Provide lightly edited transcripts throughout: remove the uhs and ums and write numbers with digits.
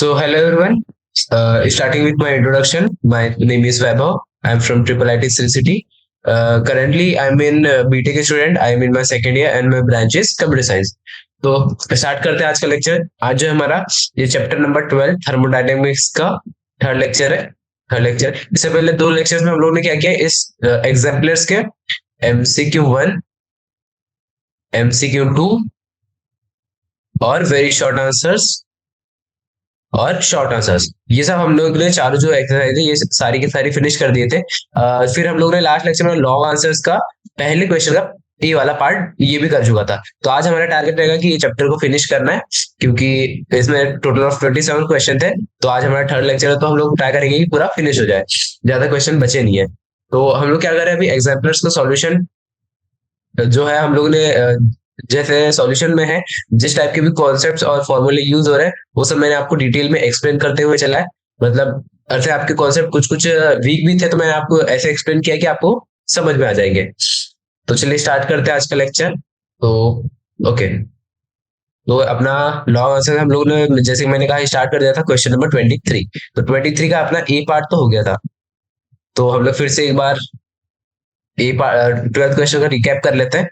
So, hello everyone. Starting with my introduction, my name is Vaibhav. I'm from Triple IT City City. Currently, I'm in BTech student. I'm in my second year and my branch is Computer Science. तो start करते हैं आज का lecture. आज जो हमारा ये chapter number 12 thermodynamics का थर्ड लेक्चर है। थर्ड लेक्चर, इससे पहले दो लेक्चर्स में हम लोगों ने क्या किया, इस एग्जाम्पलर्स के MCQ 1, MCQ 2 और वेरी शॉर्ट आंसर्स और शॉर्ट आंसर्स, ये सब हम लोग ने चारों जो एक्सरसाइज है ये सारी की सारी फिनिश कर दिए थे। फिर हम लोग ने लास्ट लेक्चर में लॉन्ग आंसर्स का पहले क्वेश्चन का ये वाला पार्ट ये भी कर चुका था। तो आज हमारा टारगेट रहेगा कि ये चैप्टर को फिनिश करना है, क्योंकि इसमें टोटल ऑफ 27 क्वेश्चन थे। तो आज हमारा थर्ड लेक्चर है, तो हम लोग ट्राई करेंगे कि पूरा फिनिश हो जाए, ज्यादा क्वेश्चन बचे नहीं है। तो हम लोग क्या कर रहे हैं, अभी एग्जाम्पलर्स का सॉल्यूशन जो है हम लोग ने जैसे सॉल्यूशन में है, जिस टाइप के भी कॉन्सेप्ट्स और फॉर्मूले यूज हो रहे हैं वो सब मैंने आपको डिटेल में एक्सप्लेन करते हुए चला है। मतलब ऐसे आपके कॉन्सेप्ट कुछ कुछ वीक भी थे, तो मैंने आपको ऐसे एक्सप्लेन किया कि आपको समझ में आ जाएंगे। तो चलिए स्टार्ट करते हैं आज का लेक्चर। तो ओके, तो अपना लॉन्ग आंसर हम लोग ने जैसे मैंने कहा स्टार्ट कर दिया था क्वेश्चन नंबर 23। तो 23 का अपना ए पार्ट तो हो गया था। तो हम लोग फिर से एक बार ए 12th क्वेश्चन का रिकैप कर लेते हैं,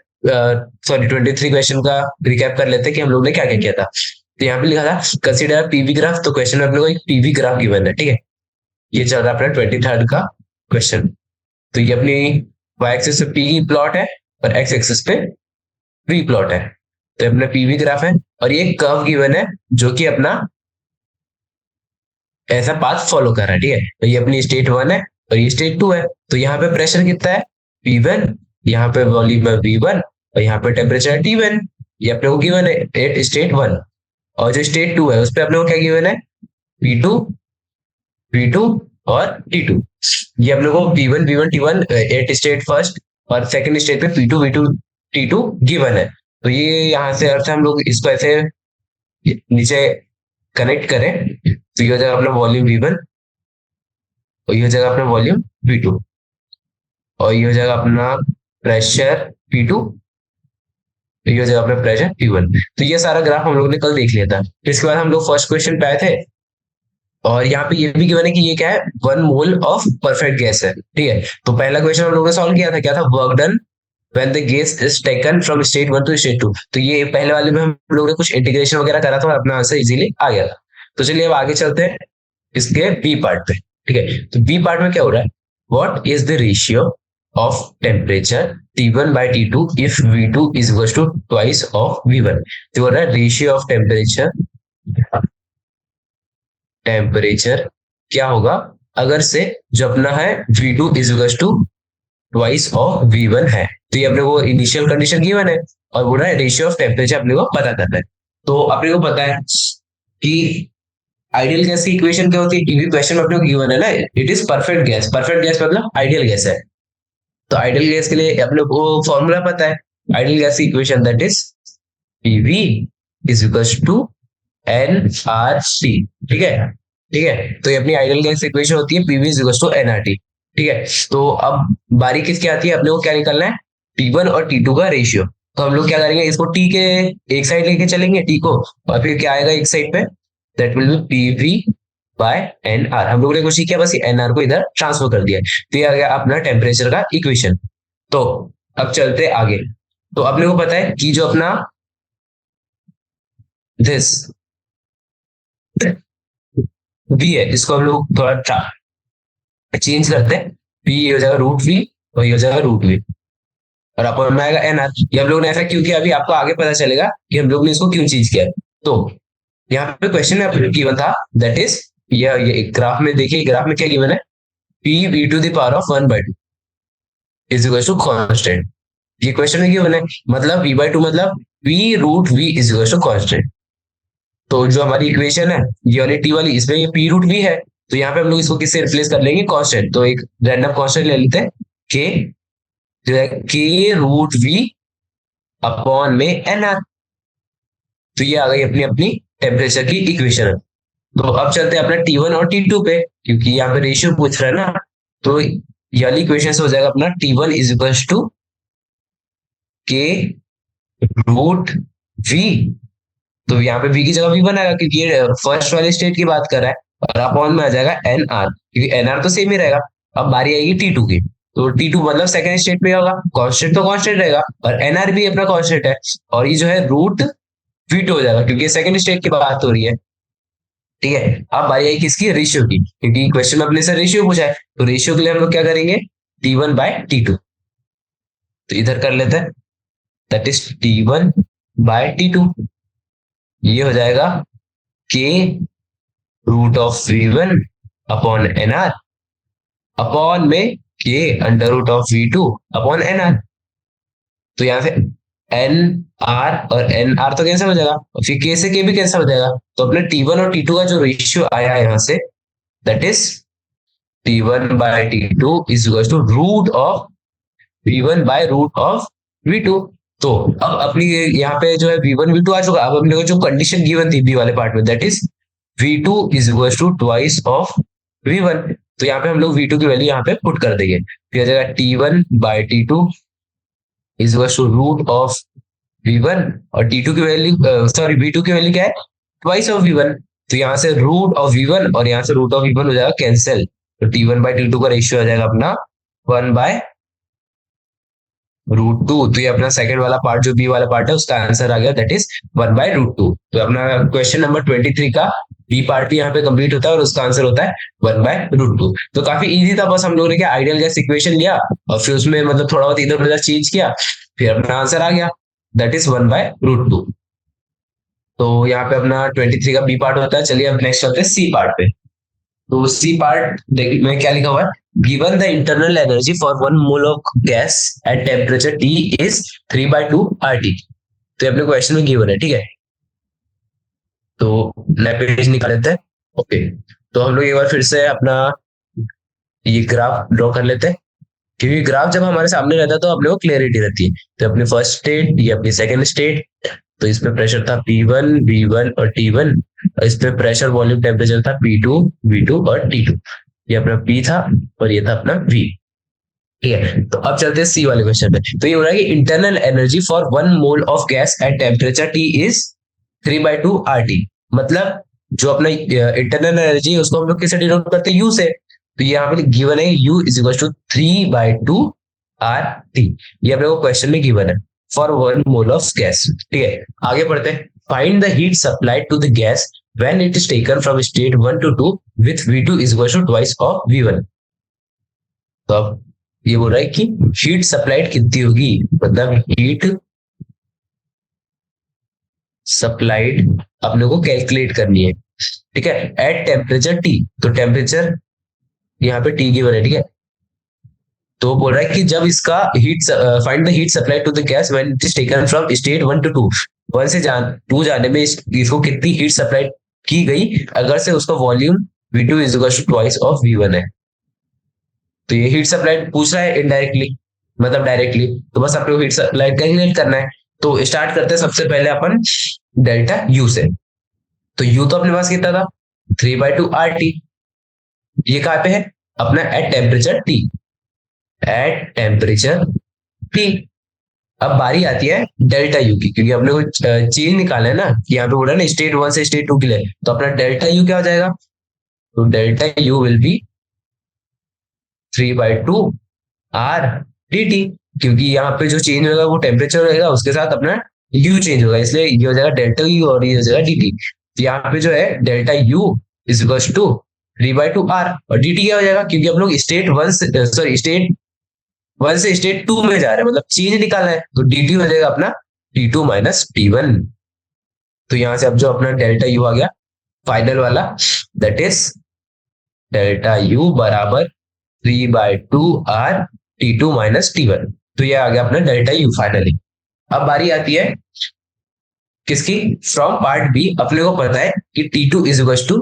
सॉरी 23 क्वेश्चन का रिकैप कर लेते हैं कि हम लोग ने क्या क्या किया था। तो यहाँ पे लिखा था कंसीडर पीवी ग्राफ। तो क्वेश्चन में अपने को एक पीवी ग्राफ गिवन है, ठीक है। ये चल रहा है अपना 23rd का क्वेश्चन। तो ये अपनी y एक्सिस पे पी प्लॉट है और x एक्सिस पे v प्लॉट है। तो अपना पीवी ग्राफ है और ये कर्व गिवन है जो कि अपना ऐसा पाथ फॉलो कर रहा है, ठीक है। तो ये अपनी स्टेट 1 है और ये स्टेट 2 है। तो यहाँ पे प्रेशर कितना है P1, यहाँ पे वॉल्यूम है V1 और यहाँ पे टेम्परेचर है T1। ये अपने को गिवन है एट स्टेट 1। और जो स्टेट 2 है उस पे अपने को क्या गिवन है P2, V2 और T2। ये अपने को P1, V1, T1 at state first और सेकंड स्टेट पे P2, V2, T2 गिवन है। तो ये यहाँ से अर्थ हम लोग इसको ऐसे नीचे कनेक्ट करें तो ये हो जाएगा अपना वॉल्यूम V1 और ये हो जाएगा अपना वॉल्यूम V2 और ये हो जाएगा अपना प्रेशर P2, तो ये हो जाएगा अपना प्रेशर P1। तो ये सारा ग्राफ हम लोगों ने कल देख लिया था। इसके बाद हम लोग फर्स्ट क्वेश्चन पे आए थे और यहाँ पे ये भी गिवन है कि ये क्या है, 1 मोल ऑफ परफेक्ट गैस है, ठीक है। तो पहला क्वेश्चन हम लोगों ने सॉल्व किया था, क्या था, work done when the gas is taken from state 1 to state 2। तो ये पहले वाले में हम लोगों ने कुछ इंटीग्रेशन वगैरह करा था और अपना आंसर इजीली आ गया था। तो चलिए अब आगे चलते हैं इसके बी पार्ट पे, ठीक है। तो बी पार्ट में क्या हो रहा है, what is the ratio of temperature T1 by T2 if V2 is equals to twice of V1। तो बोल रहा है रेशियो ऑफ टेम्परेचर क्या होगा अगर से जो अपना है V2 is equals to twice of V1 है। तो ये अपने को इनिशियल कंडीशन गिवन है और बोल रहा है रेशियो ऑफ टेम्परेचर अपने को पता करना है। तो अपने को पता है कि आइडियल गैस की इक्वेशन क्या होती है, टीवी क्वेश्चन में अपने को गिवन है ना, it is perfect gas. Perfect gas मतलब आइडियल गैस है। तो आइडियल गैस के लिए अपने को फॉर्मूला पता है, आइडियल गैस की equation that is PV is equals to NRT, ठीक है। ठीक है, तो ये अपनी आइडियल गैस इक्वेशन होती है PV is equals to NRT, ठीक है। तो अब बारी किसकी आती है, अपने को क्या निकालना है, T1 और T2 का रेशियो। तो हम लोग क्या करेंगे, इसको T के एक साइड लेके चलेंगे T को, और फिर क्या आएगा एक साइड पे, that will be PV by NR। हम लोगों ने कुछ किया, बस NR को इधर ट्रांसफर कर दिया। तो ये आ गया अपना टेम्परेचर का इक्वेशन। तो अब चलते आगे। तो अपने को पता है कि जो अपना दिस V है, इसको हम लोग थोड़ा चेंज करते हैं। P हो जाएगा √V और ये हो जाएगा √V और अपन में आएगा NR। ये हम लोग ने ऐसा क्यों किया, अभी आपको आगे पता चलेगा कि हम लोग ने इसको क्यों चेंज किया। तो यहाँ पे क्वेश्चन में गिवन था दैट इज ये ग्राफ में देखिए, ग्राफ में क्या गिवन है, PV to the power of 1/2 is equal to constant. ये क्वेश्चन में गिवन है, मतलब V/2 मतलब P√V is equal to constant. तो जो हमारी इक्वेशन है ये वाली T वाली, इसमें ये P√V है, तो यहाँ पे हम लोग इसको किससे रिप्लेस कर लेंगे, कांस्टेंट। तो एक रैंडम कांस्टेंट ले लेते हैं K, जो है K√V अपॉन में NR। तो ये आ गई अपनी अपनी टेम्परेचर की इक्वेशन। तो अब चलते हैं अपने T1 और T2 पे, क्योंकि यहाँ पे रेशियो पूछ रहा है ना। तो ये वाली इक्वेशन से हो जाएगा अपना T1 is equal to K √V तो यहाँ पे v की जगह v1 आएगा क्योंकि ये फर्स्ट वाले स्टेट की बात कर रहा है, और अपॉन में आ जाएगा nr, क्योंकि nr तो सेम ही रहेगा। अब बारी आएगी T2 की, तो T2 मतलब सेकंड स्टेट में होगा, कांस्टेंट तो कांस्टेंट रहेगा, और nr भी अपना कांस्टेंट है, और ये जो है रूट v2 हो जाएगा क्योंकि सेकंड स्टेट की बात हो रही है। ठीक है, अब बारी आई किसकी, रेशियो की, क्योंकि क्वेश्चन में अपने से रेशियो पूछा है, तो रेशियो के लिए हम लोग क्या करेंगे, T1/T2। तो इधर कर लेते हैं, दैट इज T1/T2, ये हो जाएगा k root of v1 upon nr, upon में k under root of v2 upon nr। तो यहाँ से एन आर और एन आर तो कैंसिल हो जाएगा, और फिर के से के भी कैंसिल हो जाएगा, तो अपने T1 और T2 का जो रेशियो आया है यहाँ से, that is T1/T2 is equal to root of V1 by root of V2। तो अब अपनी यहाँ पे जो है V1 V2 आ चुका, अब अपने को जो कंडीशन गिवन थी बी वाले पार्ट में, that is V2 is equal to twice of V1। तो यहाँ पे हम लोग V2 की वैल्यू यहाँ पे पुट कर देंगे, फिर आ जाएगा T1/T2 is equal to root of V1, और T2 की वैल्यू सॉरी V2 की वैल्यू क्या है, ट्वाइस ऑफ V1। तो यहाँ से रूट ऑफ V1 और यहाँ से रूट ऑफ V1 हो जाएगा कैंसिल, तो T1/T2 का रेशियो आ जाएगा अपना 1/√2। तो ये अपना सेकंड वाला पार्ट जो बी वाला पार्ट है उसका आंसर आ गया, दैट इज 1/√2। तो अपना क्वेश्चन नंबर 23 का बी पार्ट भी यहाँ पे कंप्लीट होता है और उसका आंसर होता है 1/√2। तो काफी इजी था, बस हम लोगों ने क्या आइडियल गैस इक्वेशन लिया और फिर उसमें मतलब थोड़ा बहुत इधर उधर चेंज किया, फिर अपना आंसर आ गया, दैट इज 1/√2। तो यहाँ पे अपना 23 का बी पार्ट होता है। चलिए अब नेक्स्ट चलते हैं सी पार्ट पे। तो सी पार्ट में क्या लिखा हुआ है, given the internal energy for 1 mole of gas at temperature T is 3/2 RT। तो ये अपने क्वेश्चन में गिवन है, ठीक है। तो नया पेज निकाल लेते हैं। ओके, तो हम लोग एक बार फिर से अपना ये ग्राफ ड्रॉ कर लेते हैं, क्योंकि ग्राफ जब हमारे सामने रहता है तो अपने को क्लियरिटी रहती है। तो अपनी फर्स्ट स्टेट, ये अपनी सेकंड स्टेट, तो इसमें प्रेशर था P1 V1 और T1, और इसमें प्रेशर वॉल्यूम टेम्परेचर था P2 V2 और T2। ये अपना P था और ये था अपना V। ठीक है, तो अब चलते हैं सी वाले क्वेश्चन पे। तो ये हो रहा है कि internal energy for 1 mole of gas at temperature T is 3/2 RT। मतलब जो अपना इंटरनल एनर्जी है उसको हम लोग किससे डिनोट करते हैं, U से। तो यहाँ पे गिवन है U is equal to 3/2 RT, ये अपने को क्वेश्चन में गिवन है फॉर 1 मोल ऑफ गैस। ठीक है, आगे बढ़ते हैं। Find the heat supplied to the gas when it is taken from state 1 to 2 with V2 is equal to twice of V1। तो अब ये बोल रहा है कि हीट सप्लाइड कितनी होगी, मतलब हीट सप्लाइड अपने को कैलकुलेट करनी है। ठीक है, एट टेम्परेचर T, तो टेम्परेचर यहाँ पे T गिवन है, ठीक है। तो बोल रहा है कि जब इसका heat find the heat supply to the gas when it is taken from state 1 to 2, 1 से 2 जाने में इसको कितनी हीट सप्लाई की गई अगर से उसका volume V2 is equal to twice of V1 है। तो ये हीट सप्लाई पूछ रहा है इनडायरेक्टली, मतलब डायरेक्टली, तो बस आपको हीट सप्लाई कैलकुलेट करना है। तो स्टार्ट करते हैं सबसे पहले अपन डेल्टा U से। तो U तो अपने पास कितना था, 3/2 RT। ये कहाँ पे है, अपना at temperature T, at temperature T। अब बारी आती है डेल्टा U की, क्योंकि अपने को चेंज निकाला है ना, यहाँ पे बोला ना स्टेट 1 से स्टेट 2 के लिए, तो अपना डेल्टा U क्या हो जाएगा, तो delta U will be 3/2 RT, क्योंकि यहाँ पे जो चेंज होगा वो टेम्परेचर रहेगा, उसके साथ अपना U चेंज होगा, इसलिए ये हो जाएगा डेल्टा U और ये हो जाएगा DT। तो यहाँ पे जो है delta U is equal to 3/2 R, और DT क्या हो जाएगा, क्योंकि हम लोग स्टेट 1 से सॉरी स्टेट 1 से स्टेट 2 में जा रहे हैं, मतलब चेंज निकालना है, तो DT हो जाएगा अपना T2 माइनस T1। तो यहां से अब जो अपना डेल्टा U आ गया फाइनल वाला, दैट इज डेल्टा U बराबर 3/2 R T2 माइनस T1। तो ये आ गया अपना डेल्टा U फाइनली। अब बारी आती है किसकी, फ्रॉम पार्ट बी। अपने को पता है कि T2 is equal to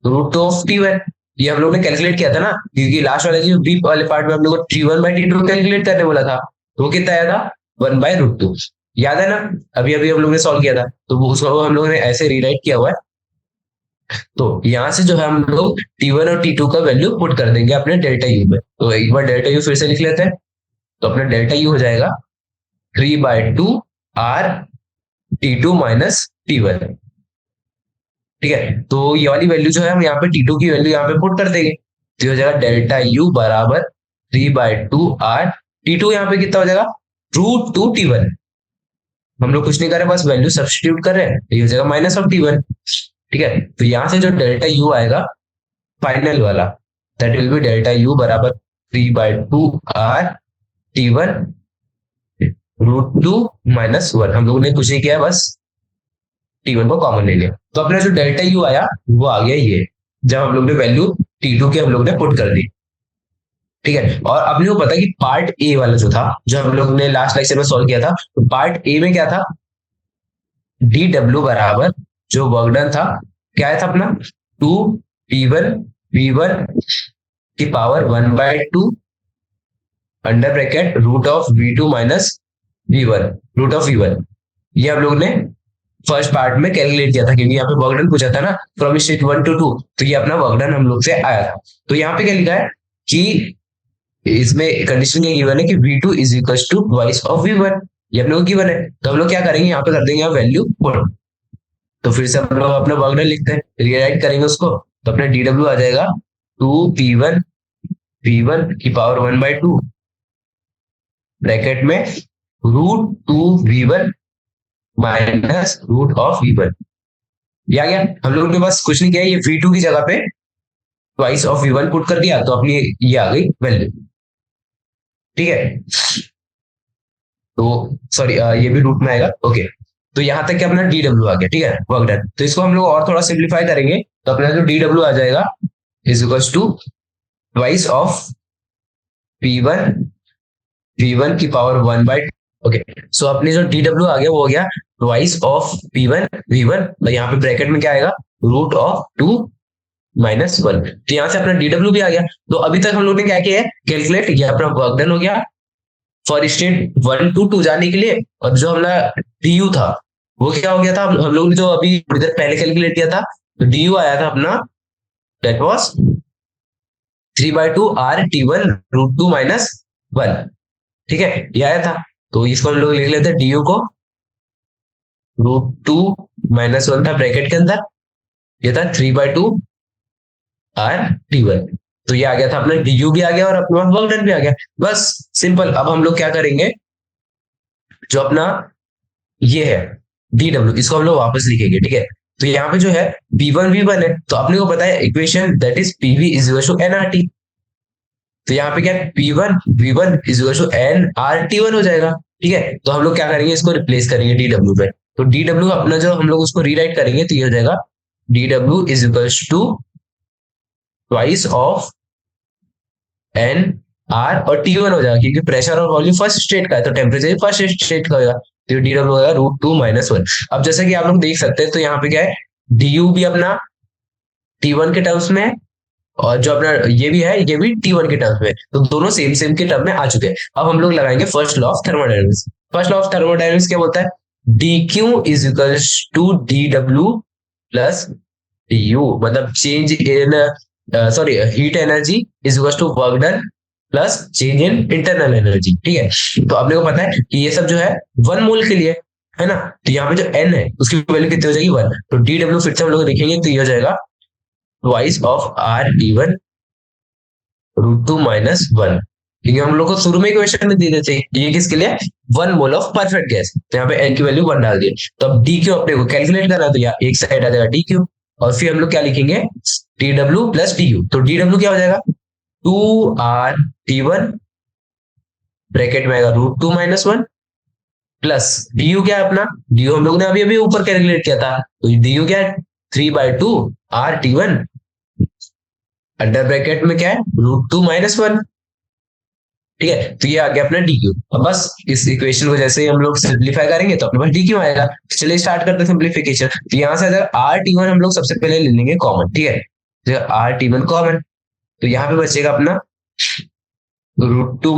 root of T1, ये हम लोग ने कैलकुलेट किया था ना, क्योंकि लास्ट वाले जो बी वाले पार्ट में हम लोग को T1/T2 कैलकुलेट करने बोला था, तो वो कितना आया था 1/√2, याद है ना, अभी अभी हम लोग ने सॉल्व किया था, तो वो उसको हम लोग ने ऐसे रीराइट किया हुआ है। तो यहाँ से जो है हम लोग T1 और T2 का वैल्यू पुट कर देंगे अपने डेल्टा U में। तो एक बार डेल्टा U फिर से लिख लेते हैं। तो अपना डेल्टा U हो जाएगा 3/2 R T2 माइनस T1। ठीक है, तो ये वाली वैल्यू जो है हम यहाँ पे T2 की वैल्यू यहाँ पे पुट कर देंगे, तो ये हो जाएगा डेल्टा यू बराबर 3/2 R। T2 यहाँ पे कितना हो जाएगा, √2T1। हम लोग कुछ नहीं कर रहे, बस वैल्यू सब्स्टिट्यूट कर रहे हैं, तो ये हो जाएगा -T1। ठीक है, तो यहाँ से जो डेल्टा यू आएगा फाइनल वाला, that will B delta U बराबर 3/2R T1 √2 - 1। हम लोगों ने कुछ नहीं किया, बस T1 को कॉमन ले लिया, तो अपना जो डेल्टा यू आया वो आ गया ये, जब हम लोग ने वैल्यू T2 की हम लोग ने पुट कर दी। ठीक है, और अपने को पता है कि पार्ट ए वाला जो था, जो हम लोग ने लास्ट लेक्चर में सॉल्व किया था, तो पार्ट ए में क्या था, डी डब्ल्यू बराबर जो वर्क डन था, क्या आया था अपना, 2P1 V1 की power 1/2 under bracket √V2 - V1 √V1। ये हम लोग ने फर्स्ट पार्ट में कैलकुलेट किया था, क्योंकि यहाँ पे वर्क डन पूछा था ना, फ्रॉम स्टेट 1 to 2, तो ये अपना वर्क डन हम लोग से आया था। तो यहाँ पे क्या लिखा है कि इसमें कंडीशन क्या गिवन है कि V2 is equal to twice of V1, ये हम लोग गिवन है, तो हम लोग क्या करेंगे, यहाँ पे कर देंगे वैल्यू पुट। तो फिर से हम लोग अपना वर्क डन लिखते हैं, रीराइट करेंगे उसको, तो अपना DW आ जाएगा 2P1 V1 की पावर 1/2 ब्रैकेट में √2V1 माइनस √V1। ये आ गया, हम लोगों के पास कुछ नहीं किया, ये V2 की जगह पे ट्वाइस ऑफ V1 पुट कर दिया, तो अपनी ये आ गई वैल्यू। ठीक है, तो सॉरी ये भी रूट में आएगा। ओके, तो यहां तक अपना DW आ गया। ठीक है, वर्क डन। तो इसको हम लोग और थोड़ा सिंप्लीफाई करेंगे, तो अपना जो DW आ जाएगा is equal to twice of P1 V1 की पावर 1/, ओके, सो अपनी जो DW आ गया वो हो गया ट्वाइस ऑफ P1 V1, और यहाँ पे ब्रैकेट में क्या आएगा, √2 - 1। तो यहाँ से अपना DW भी आ गया। तो अभी तक हम लोग ने क्या किया है, कैलकुलेट, ये अपना वर्क डन हो गया फॉर स्टेट 1 to 2 जाने के लिए, और जो हमारा DU था वो क्या हो गया था, हम लोग ने जो अभी थोड़ी देर पहले कैलकुलेट किया था, तो DU आया था अपना, दैट वाज 3/2R T1 √2 - 1। ठीक है, ये आया था, तो इसको हम लोग लिख लेते हैं, DU को √2 - 1 था ब्रैकेट के अंदर, ये था 3/2R T1। तो ये आ गया था अपना, DU भी आ गया और अपने पास वर्क डन भी आ गया। बस सिंपल। अब हम लोग क्या करेंगे, जो अपना ये है DW, इसको हम लोग वापस लिखेंगे। ठीक है, तो यहाँ पे जो है P1 V1 है, तो अपने को पता है equation, that is PV is equal to NRT। तो यहाँ पे क्या है, P1 V1 is equal to NRT1 हो जाएगा। ठीक है, तो हम लोग क्या करेंगे, इसको रिप्लेस करेंगे DW पे, तो DW अपना जो हम लोग उसको रीराइट करेंगे, तो ये हो जाएगा DW is equal to twice of N R और T1 हो जाएगा, क्योंकि प्रेशर और वॉल्यूम फर्स्ट स्टेट का है, तो टेम्परेचर फर्स्ट स्टेट का होगा, तो DW होगा √2 - 1। अब जैसे कि आप लोग देख सकते हैं, तो यहाँ पे क्या है, DU भी अपना T1 के टर्म्स में है, और जो अपना ये भी है, ये भी T1 के टर्म्स में, तो दोनों सेम सेम के टर्म में आ चुके हैं। अब हम लोग लगाएंगे first law of thermodynamics. First law of thermodynamics क्या बोलता है, DQ is equal to DW plus DU, मतलब change in sorry heat energy is equal to work done plus change in internal energy. ठीक है, तो अपने को पता है कि ये सब जो है 1 मोल के लिए है ना, तो यहाँ पे जो N है उसकी वैल्यू कितनी हो जाएगी, 1। तो DW फिर से हम लोग देखेंगे, तो ये हो जाएगा ट्वाइस ऑफ RT1 √2 - 1, क्योंकि हम लोग को शुरू में क्वेश्चन में दे देते ये किसके लिए, 1 मोल ऑफ परफेक्ट गैस, तो यहाँ पे N की वैल्यू 1 डाल दिए। तो अब DQ अपने को कैलकुलेट करना, तो यहाँ एक साइड आ जाएगा DQ, और फिर हम लोग क्या लिखेंगे, DW प्लस DU। तो DW क्या हो जाएगा, 2RT1 ब्रैकेट में आएगा √2 - 1 प्लस DU क्या है अपना, DU हम लोग ने अभी अभी ऊपर कैलकुलेट किया था, तो DU क्या है, 3/2RT1 अंडर ब्रैकेट में क्या है, √2 - 1। ठीक है, तो ये आ गया अपना DQ। अब बस इस इक्वेशन को जैसे ही हम लोग सिंप्लीफाई करेंगे, तो अपने पास DQ आएगा। तो चलिए स्टार्ट करते हैं सिंप्लीफिकेशन। तो यहाँ से अगर RT1 हम लोग सबसे पहले ले लेंगे कॉमन। ठीक है, तो RT1 कॉमन, तो यहाँ पे बचेगा अपना √2 -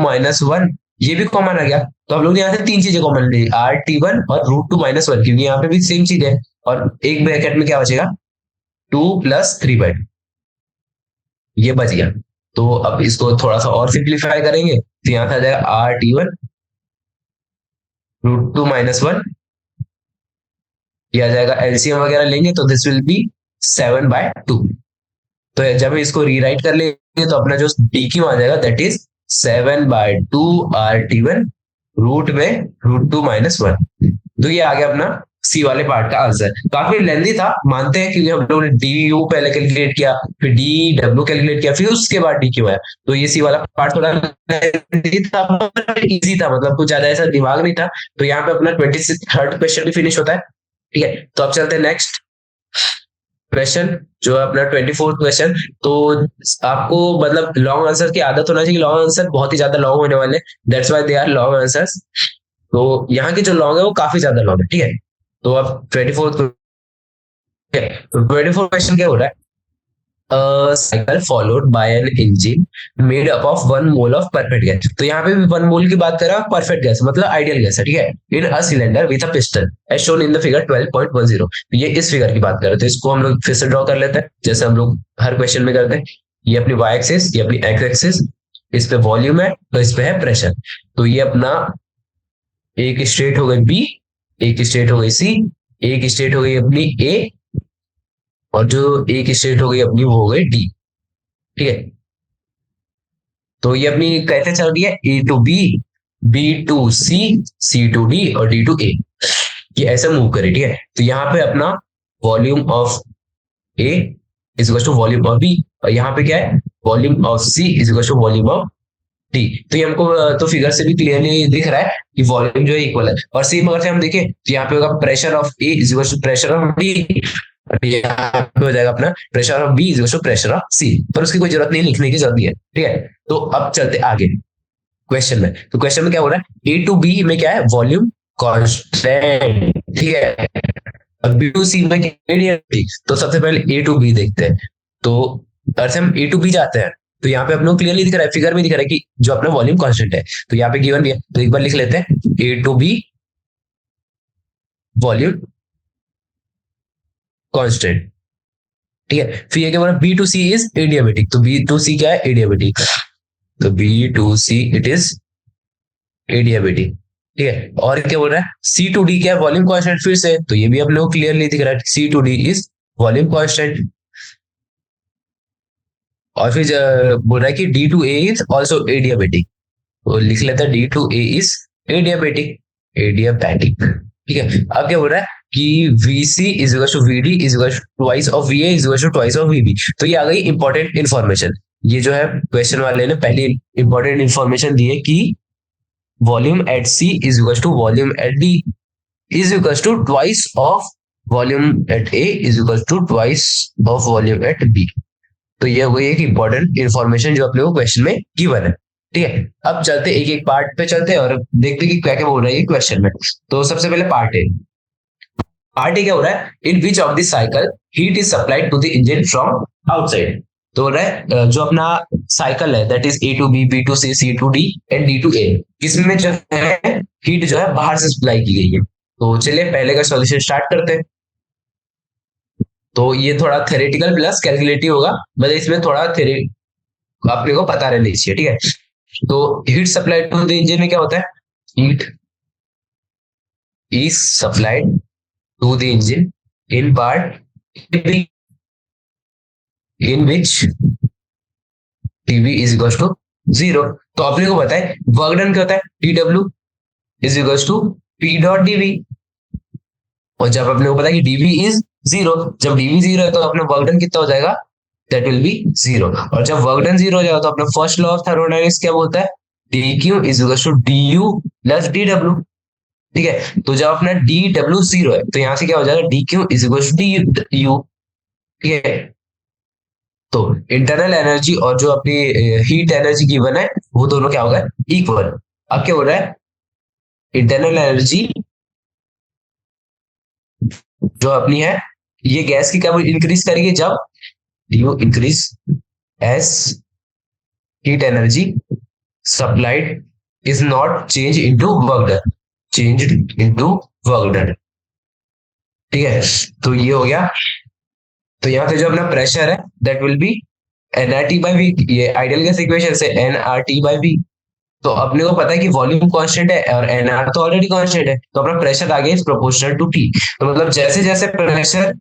1, ये भी कॉमन आ गया। तो हम लोग ने यहाँ से 3 चीजें कॉमन ली, RT1 और √2 - 1, क्योंकि यहाँ पे भी सेम चीज है, और एक ब्रैकेट में क्या बचेगा, 2 + 3/2, ये बच गया। तो अब इसको थोड़ा सा और सिंप्लीफाई करेंगे, तो यहाँ से आ जाएगा RT1 √2 - 1 ये आ जाएगा, एलसीएम वगैरह लेंगे तो दिस विल बी 7/2। तो जब इसको रीराइट कर लेंगे तो अपना जो डी क्यू आ जाएगा दैट इज 7/2 RT1 √2 - 1। तो ये आ गया अपना सी वाले पार्ट का आंसर। काफी लेंदी था मानते हैं, क्योंकि हम लोगों ने डी यू पहले कैलकुलेट किया, फिर डी डब्ल्यू कैलकुलेट किया, फिर उसके बाद डी क्यू आया। तो ये सी वाला पार्ट थोड़ा लेंदी था, इजी था, मतलब कुछ ज्यादा ऐसा दिमाग नहीं था। तो यहाँ पे अपना 23rd क्वेश्चन भी फिनिश होता है। ठीक है, तो अब चलते हैं नेक्स्ट क्वेश्चन, जो है अपना 24th क्वेश्चन। तो आपको मतलब लॉन्ग आंसर की आदत होना चाहिए, लॉन्ग आंसर बहुत ही ज्यादा लॉन्ग होने वाले, that's why they are long answers. तो यहाँ की जो लॉन्ग है वो काफी ज्यादा लॉन्ग है। ठीक है, तो अब 24th, 24 क्वेश्चन क्या हो रहा है? A cycle followed by an engine made up of 1 mole of perfect gas। तो यहाँ पे भी 1 मोल की बात कर रहा है, परफेक्ट गैस मतलब आइडियल गैस है। ठीक है, in a cylinder with a piston as shown in the figure 12.10। तो ये इस फिगर की बात कर रहे हैं, तो इसको हम लोग फिर से ड्रॉ कर लेते हैं जैसे हम लोग हर क्वेश्चन में करते हैं। ये अपनी वाई एक्सिस, ये अपनी एक्स एक्सिस, इस पे वॉल्यूम है तो इस पे है प्रेशर। तो ये अपना एक स्टेट हो गई बी, एक स्टेट हो गई सी, एक स्टेट हो गई अपनी ए, और जो एक स्टेट हो गई अपनी वो हो गई डी। ठीक है, तो ये अपनी कैसे चल रही है, A to B, B to C, C to D और डी टू ए, ये ऐसे मूव करे। ठीक है, तो यहाँ पे अपना volume of A is equal to volume of B, और यहाँ पे क्या है, volume of C is equal to volume of D. तो ये हमको तो फिगर से भी क्लियरली दिख रहा है कि वॉल्यूम जो है इक्वल है। और सेम अगर से हम देखें तो यहाँ पे होगा pressure of A is equal to pressure of D, यहाँ पे हो जाएगा अपना pressure of B is equal to pressure of C, पर उसकी कोई जरूरत नहीं लिखने की जरूरत नहीं है। ठीक है, तो अब चलते आगे क्वेश्चन में। तो क्वेश्चन में क्या हो रहा है, ए टू बी में क्या है, वॉल्यूम कांस्टेंट। ठीक है, अब बी टू सी में क्या, तो सबसे पहले ए टू बी देखते हैं। तो अगर से हम ए टू बी जाते हैं तो यहाँ पे अपने को क्लियरली दिख रहा है, फिगर में दिख रहा है कि जो अपना वॉल्यूम कांस्टेंट है। तो यहाँ पे गिवन भी है, तो एक बार लिख लेते हैं, A to B volume constant. ठीक है, फिर ये क्या बोला, B to C is adiabatic. तो बी टू सी क्या है, एडियाबेटिक। तो B to C it is adiabatic. ठीक है, और क्या बोल रहा है, सी टू डी क्या है, वॉल्यूम कांस्टेंट फिर से। तो ये भी अपने को क्लियरली दिख रहा है, C to D is volume constant. और फिर बोल रहा है कि D to A is also adiabatic. तो लिख लेता है D to A is adiabatic, adiabatic. ठीक है, अब क्या बोल रहा है कि VC is equal to VD is equal to twice of VA is equal to twice of VB। तो ये आ गई इंपॉर्टेंट इन्फॉर्मेशन। ये जो है क्वेश्चन वाले ने पहली इंपॉर्टेंट इन्फॉर्मेशन दी है कि volume at C is equal to volume at D is equal to twice of volume at A is equal to twice of volume at B। तो ये हो गई एक इंपॉर्टेंट इन्फॉर्मेशन जो अपने को क्वेश्चन में गिवन है। ठीक है, अब चलते एक एक पार्ट पे चलते हैं और देखते हैं कि क्या क्या बोल रहा है ये क्वेश्चन में। तो सबसे पहले पार्ट ए, पार्ट ए क्या हो रहा है, in which of the cycle heat is supplied to the engine from outside. तो हो रहा है जो अपना साइकिल है that is A to B, B to C, C to D and D to A, इसमें जो है हीट जो है बाहर से सप्लाई की गई है। तो चलिए पहले का सॉल्यूशन स्टार्ट करते हैं। तो ये थोड़ा थेरेटिकल प्लस कैलकुलेटिव होगा, मतलब इसमें थोड़ा थेरे अपने को पता रहना चाहिए। ठीक है, तो heat supplied to the engine में क्या होता है, heat is supplied to the engine in part in which TV is equal to 0। तो अपने को पता है वर्क डन क्या होता है, TW is equal to P dot DV। और जब अपने को पता है कि DV इज 0, जब DV 0 है तो अपना वर्क डन कितना हो जाएगा, दैट विल बी 0। और जब वर्क डन 0 हो जाएगा तो अपना फर्स्ट लॉ ऑफ थर्मोडायनेमिक्स क्या बोलता है, dq is equal to du plus dw। ठीक है, तो जब अपना dw 0 है तो यहां से क्या हो जाएगा, dq is equal to du। ठीक है, तो इंटरनल एनर्जी और जो अपनी हीट एनर्जी गिवन है वो दोनों क्या होगा, इक्वल। अब क्या हो रहा है, इंटरनल एनर्जी जो अपनी है ये गैस की कब इंक्रीज करेगी, जब you increase S heat energy supplied is not change into work done, changed into work done. ठीक है, तो ये हो गया। तो यहाँ पे जो अपना प्रेशर है that will B nRT by V, ये आइडियल गैस इक्वेशन से nRT by V। तो अपने को पता है कि वॉल्यूम कांस्टेंट है और एनआर तो ऑलरेडी कांस्टेंट है, तो अपना प्रेशर आ गया इज प्रोपोर्शनल टू टी। तो मतलब जैसे जैसे प्रेशर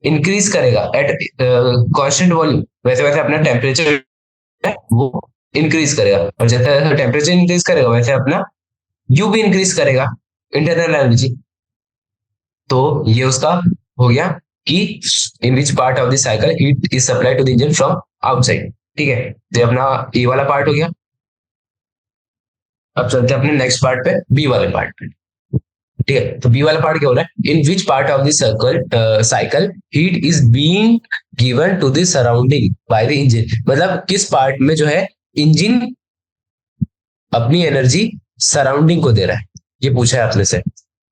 इंक्रीज करेगा एट कांस्टेंट वॉल्यूम, वैसे वैसे अपना टेम्परेचर है वो इंक्रीज करेगा, और जैसे जैसे टेम्परेचर इंक्रीज करेगा वैसे अपना यू भी इंक्रीज करेगा, इंटरनल एनर्जी। तो ये उसका हो गया कि in which part of the cycle heat is supply to the engine from outside. ठीक है, तो ये अपना ए वाला पार्ट हो गया। अब चलते हैं अपने नेक्स्ट पार्ट पे, बी वाले पार्ट पे। ठीक है, तो बी वाला पार्ट क्या हो रहा है, in which part of the circle cycle heat is being given to the surrounding by the engine. मतलब किस पार्ट में जो है इंजन अपनी एनर्जी सराउंडिंग को दे रहा है, ये पूछा है आपने से।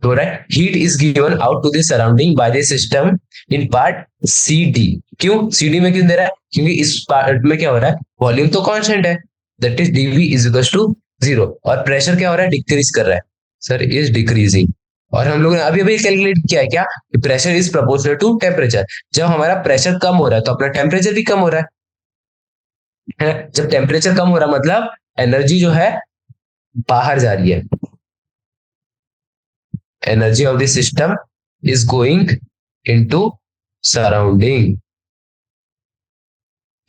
तो रहा है heat is given out to the surrounding by the system in part C D. क्यों सी डी में क्यों दे रहा है, क्योंकि इस पार्ट में क्या हो रहा है, वॉल्यूम तो कांस्टेंट है, that is DV is equal to zero, और प्रेशर क्या हो रहा है, डिक्रीज कर रहा है, सर इज डिक्रीजिंग। और हम लोगों ने अभी अभी कैलकुलेट किया है क्या, कि pressure is proportional to temperature. जब हमारा प्रेशर कम हो रहा है तो अपना टेम्परेचर भी कम हो रहा है। जब टेम्परेचर कम हो रहा है मतलब एनर्जी जो है बाहर जा रही है, energy of the system is going into surrounding.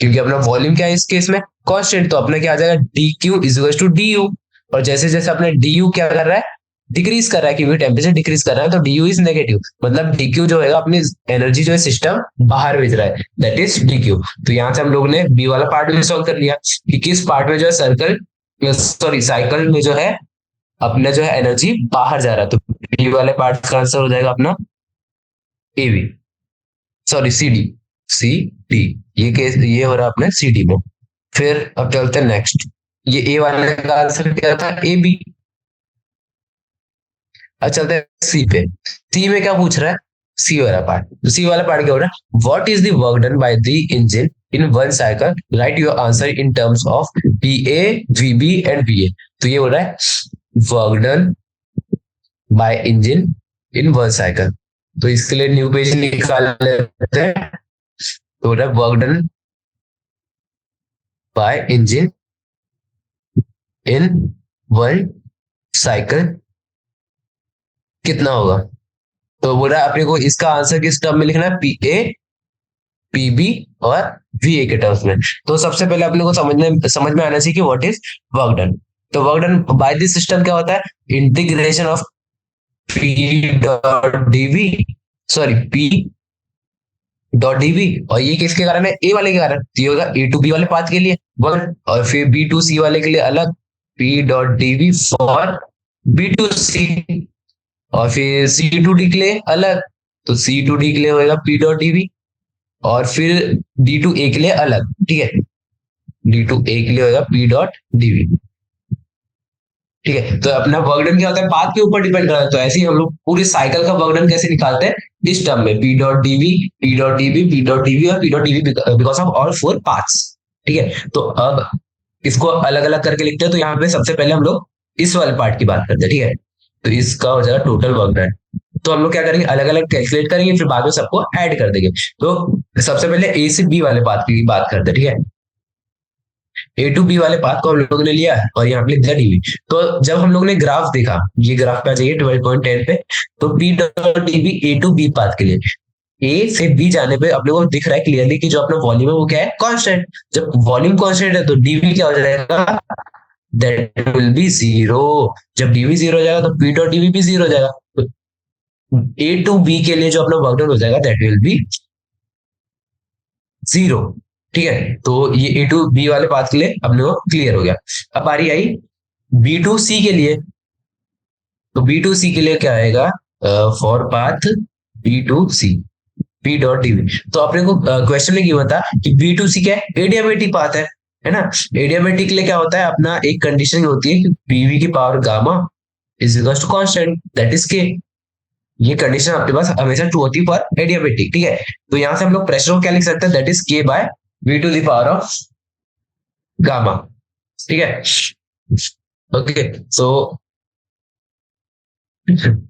क्योंकि अपना वॉल्यूम क्या है इस केस में, कांस्टेंट, तो अपना क्या आ जाएगा, D Q is equal to D U. और जैसे जैसे अपने डी यू क्या कर रहा है, डिक्रीज कर रहा है, क्योंकि टेम्परेचर डिक्रीज कर रहा है, तो डी यू इज नेगेटिव, मतलब डी क्यू जो है अपनी एनर्जी जो है सिस्टम बाहर भेज रहा है, दैट इज डी क्यू। तो यहाँ से हम लोग ने बी वाला पार्ट भी सॉल्व कर लिया कि किस पार्ट में जो है सर्कल, सॉरी साइकिल में जो है अपना जो है एनर्जी बाहर जा रहा है। तो बी वाले पार्ट का आंसर हो जाएगा अपना A B, sorry C D, C D. ये केस ये हो रहा है अपने सी डी में। फिर अब चलते हैं नेक्स्ट, ये ए वाले का आंसर क्या था, ए बी। अब चलते हैं सी पे, सी में क्या पूछ रहा है, सी वाला पार्ट। तो सी वाला पार्ट क्या हो रहा है, what is the work done by the engine in one cycle, write your answer in terms of P A V B and B A. तो ये हो रहा है work done by engine in one cycle. तो इसके लिए new page निकाल लेते हैं। तो हो रहा है work done by engine in one cycle कितना होगा। तो बोल रहा है अपने को इसका आंसर किस टर्म में लिखना है, पी ए पी बी और वी ए के टर्म्स में। तो सबसे पहले अपने को समझ में आना चाहिए कि व्हाट इज वर्क डन। तो work done by this system क्या होता है, integration of P dot DV, sorry P dot DV, और ये किसके कारण है, ए वाले के कारण, तो ये होगा ए टू बी वाले पाथ के लिए वन, और फिर बी टू सी वाले के लिए अलग, P dot DV for B to C, और फिर सी टू डी के लिए अलग, तो सी टू डी के लिए होगा पी डॉट डीवी, और फिर डी टू ए के लिए अलग। ठीक है, डी टू ए के लिए होगा पी डॉट डीवी। ठीक है, तो अपना वर्कडन क्या होता है, पाथ के ऊपर डिपेंड करता है। तो ऐसे ही हम लोग पूरी साइकिल का वर्कडन कैसे निकालते हैं, इस टर्म में P dot DV, P dot DV, P dot DV और P dot DV because of all four paths. ठीक है, तो अब इसको अलग अलग करके लिखते हैं। तो यहाँ पे सबसे पहले हम लोग इस वाले पार्ट की बात करते हैं। ठीक है, तो इसका हो जाएगा टोटल वर्कडन। तो हम लोग क्या करेंगे, अलग अलग कैलकुलेट करेंगे, फिर बाद में सबको ऐड कर देंगे। तो सबसे पहले ए से बी वाले पाथ की बात करते हैं। ठीक है, ए टू बी वाले पाथ को हम लोगों ने लिया है और यहाँ पे लिख दिया डीवी। तो जब हम लोग ने ग्राफ देखा, ये ग्राफ पे आ जाइए 12.10 पे, तो P dot DV A to B path के लिए ए से बी जाने पे अपने को दिख रहा है क्लियरली कि जो अपना वॉल्यूम है वो क्या है, कांस्टेंट। जब वॉल्यूम कांस्टेंट है तो डीवी क्या हो जाएगा, दैट विल बी जीरो। जब डीवी जीरो हो जाएगा तो पी डॉट डीवी भी जीरो हो जाएगा। तो ए टू बी के लिए जो अपना वर्क डन हो जाएगा दैट विल बी जीरो। ठीक है, तो ये ए टू बी वाले पाथ के लिए अपने को क्लियर हो गया। अब बारी आई बी टू सी के लिए। तो बी टू सी के लिए क्या आएगा, for path B to C P dot DV. तो अपने को क्वेश्चन में क्या था कि बी टू सी क्या है, एडियाबेटिक पाथ है ना। एडियाबेटिक के लिए क्या होता है, अपना एक कंडीशन होती है कि पीवी की power gamma is equal to constant, that is K. ये कंडीशन आपके पास हमेशा ट्रू होती है फॉर एडियाबेटिक। ठीक है, तो यहां से हम लोग प्रेशर को क्या लिख सकते हैं, that is K by V to the power of gamma. ठीक है, ओके,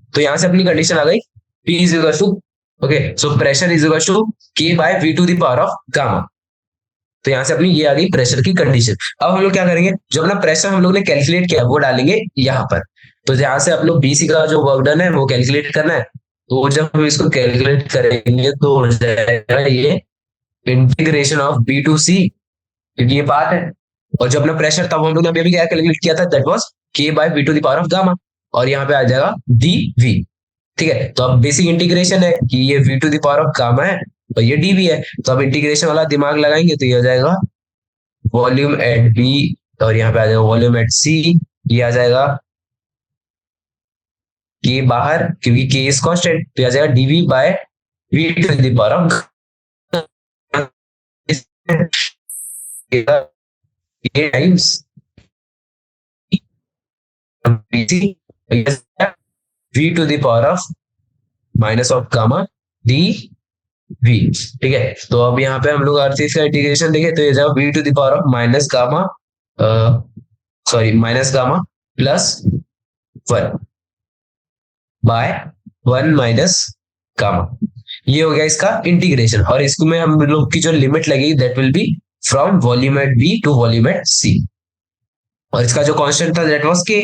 तो यहां से अपनी कंडीशन आ गई, P is equal to, okay, so pressure is equal to K by V to the power of gamma. तो यहाँ से अपनी ये आ गई प्रेशर की कंडीशन। अब हम लोग क्या करेंगे, जो अपना प्रेशर हम लोग ने कैलकुलेट किया वो डालेंगे यहाँ पर। तो यहाँ से आप लोग बीसी का जो वर्क डन है वो कैलकुलेट करना है। तो जब हम इसको कैलकुलेट करेंगे तो हो जाएगा ये इंटीग्रेशन ऑफ बी टू सी, क्योंकि ये बात है। और जो अपना प्रेशर था वो हम लोग ने अभी अभी क्या कैलकुलेट किया था, that was K by V to the power of gamma, और यहाँ पे आ जाएगा डी वी। ठीक है, तो अब बेसिक इंटीग्रेशन है कि ये V to the power of gamma है और ये डी वी है। तो अब इंटीग्रेशन वाला दिमाग लगाएंगे तो ये हो जाएगा वॉल्यूम एट बी, और यहाँ पे आ जाएगा वॉल्यूम एट सी। ये आ जाएगा के बाहर, क्योंकि के इज कांस्टेंट, तो आ जाएगा DV by V to the power of times V to the power of minus of gamma D V. ठीक है, तो अब यहाँ पे हम लोग हर चीज का इंटीग्रेशन देखें तो ये जाएगा V to the power of minus gamma, sorry minus gamma plus one by one minus gamma. ये हो गया इसका इंटीग्रेशन, और इसको में हम लोग की जो लिमिट लगेगी that will be from volume at B to volume at C, और इसका जो कांस्टेंट था दैट वाज के।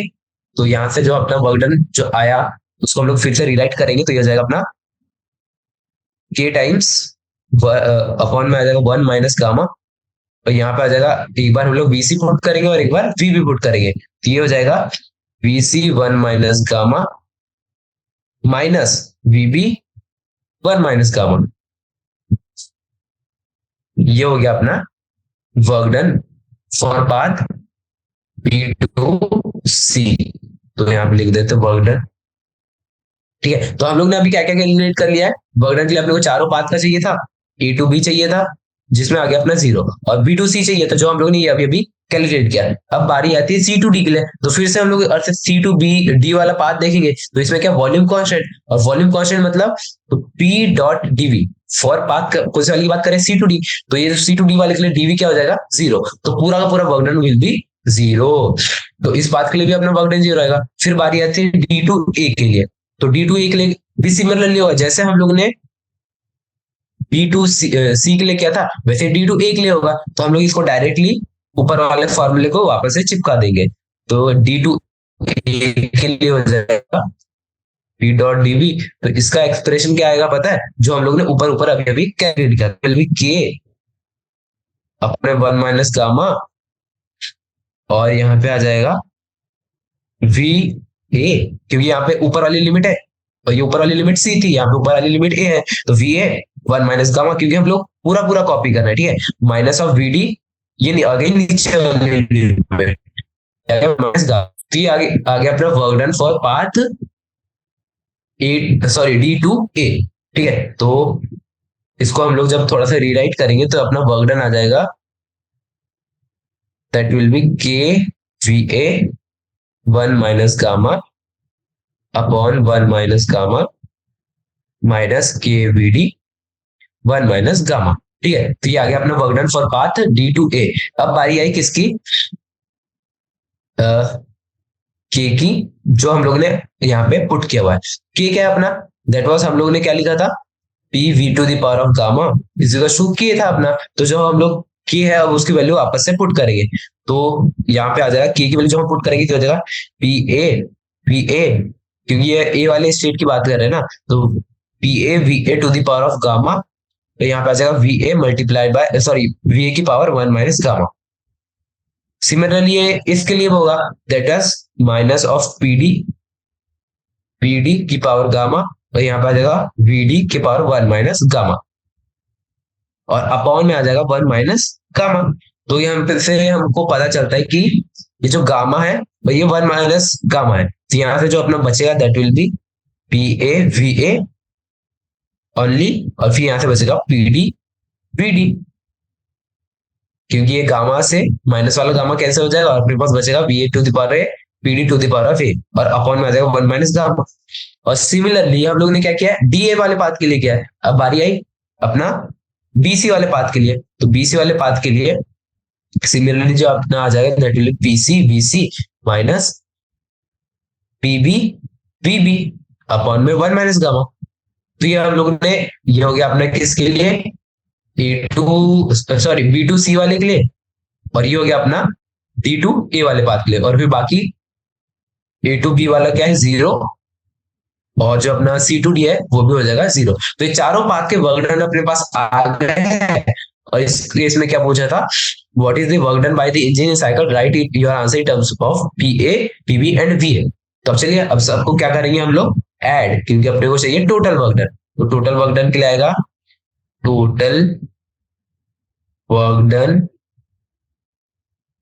तो यहाँ से जो अपना वर्क डन जो आया उसको हम लोग फिर से रिराइट करेंगे, तो ये जाएगा अपना के टाइम्स अपॉन में आ जाएगा वन माइनस गामा, और यहाँ पे आ जाएगा एक बार हम लोग वीसी पुट करेंगे और एक बार वी भी पुट करेंगे, तो ये हो जाएगा VC one minus gamma minus VB one minus gamma. ये हो गया अपना work done for path B to C. तो यहाँ पे लिख देते वर्क डन। ठीक है, तो हम लोग ने अभी क्या क्या कैलकुलेट कर लिया है। वर्क डन के लिए अपने को चारों पाथ का चाहिए था, ए टू बी चाहिए था जिसमें आ गया अपना जीरो, और बी टू सी चाहिए था जो हम लोग ने ये अभी अभी कैलकुलेट किया। अब बारी आती है सी टू डी के लिए, तो फिर से हम लोग सी टू बी डी वाला पाथ देखेंगे। तो इसमें क्या वॉल्यूम कांस्टेंट, और वॉल्यूम कांस्टेंट मतलब तो P dot DV for path कौन सी वाली बात करें सी टू डी, तो ये सी टू डी वाले के लिए डीवी क्या हो जाएगा जीरो, तो पूरा का पूरा work done will be zero. तो इस पाथ के लिए भी अपना वर्क डन जीरो आएगा। फिर बारी आती है डी टू ए के लिए, तो डी टू ए के लिए भी सिमिलरली होगा, जैसे हम लोग ने बी टू सी के लिए क्या था वैसे डी टू ए के लिए होगा। तो हम लोग इसको डायरेक्टली ऊपर वाले फॉर्मूले को वापस से चिपका देंगे, तो डी टू ए के लिए हो जाएगा पी डॉट डीवी। तो इसका एक्सप्रेशन क्या आएगा पता है, जो हम लोग ने ऊपर ऊपर अभी अभी कैलकुलेट किया, विल बी के अपने वन माइनस गामा, और यहाँ पे आ जाएगा वी ए, क्योंकि यहाँ पे ऊपर वाली लिमिट है और ये ऊपर वाली लिमिट सी थी, यहाँ पे ऊपर वाली लिमिट ए है, तो we A one minus gamma, क्योंकि हम लोग पूरा पूरा कॉपी करना है। ठीक है, माइनस ऑफ वी डी, ये आ गई नीचे माइनस गामा, तो ये आ गया अपना work done for path A, sorry D to A. ठीक है, तो इसको हम लोग जब थोड़ा सा रीराइट करेंगे तो अपना वर्क डन आ जाएगा, that will be K V A one minus gamma upon one minus gamma minus K V D one minus gamma. ठीक है, तो ये आ गया अपना work done for path D to A. अब बारी आई किसकी, के की, जो हम लोग ने यहाँ पे पुट किया हुआ है। के क्या है अपना, दैट वाज हम लोग ने क्या लिखा था, P V to the power of gamma is to K था अपना। तो जो हम लोग के है अब उसकी वैल्यू वापस से पुट करेंगे, तो यहाँ पे आ जाएगा के की वैल्यू जो हम पुट करेंगे तो हो जाएगा पी ए वी ए, क्योंकि ये ए वाले स्टेट की बात कर रहे हैं ना, तो P A V A to the power of gamma, तो यहाँ पे आ जाएगा V A multiplied by sorry V A की power one minus gamma. Similarly ये इसके लिए होगा, that is minus of PD की पावर गामा, और यहाँ पे आ जाएगा वीडी की पावर वन माइनस गामा, और अपॉन में आ जाएगा वन माइनस गामा। तो यहाँ से हमको पता चलता है कि ये जो गामा है ये वन माइनस गामा है, तो यहाँ से जो अपना बचेगा that will be P A V A only, और फिर यहाँ से बचेगा पीडी वीडी, क्योंकि ये गामा से माइनस वाला गामा कैंसिल हो जाएगा और अपने पास बचेगा V A to the power A PD to the power of A, और अपॉन में आ जाएगा वन माइनस गामा। और सिमिलरली हम लोग ने क्या किया है, डीए वाले पाथ के लिए किया है। अब बारी आई अपना बीसी वाले पाथ के लिए, तो बीसी वाले पाथ के लिए सिमिलरली जो अपना आ जाएगा that will be PC BC minus PB BB upon में वन माइनस गामा। तो ये हम लोग ने, ये हो गया अपना किसके लिए, बी टू सी वाले के लिए, और ये हो गया अपना डी टू ए वाले पाथ के लिए, और फिर बाकी ए टू बी वाला क्या है, 0, और जो अपना सी टू डी है वो भी हो जाएगा 0। तो ये चारों पाथ के वर्क डन अपने पास आ गए हैं। और इस केस में क्या पूछा था, what is the work done by the engineer cycle, write your answer in terms of P A P B and V A. तो अब चलिए, अब सबको क्या करेंगे हम लोग, ऐड, क्योंकि अपने को चाहिए टोटल वर्क डन। तो टोटल वर्क डन के लिए आएगा, total work done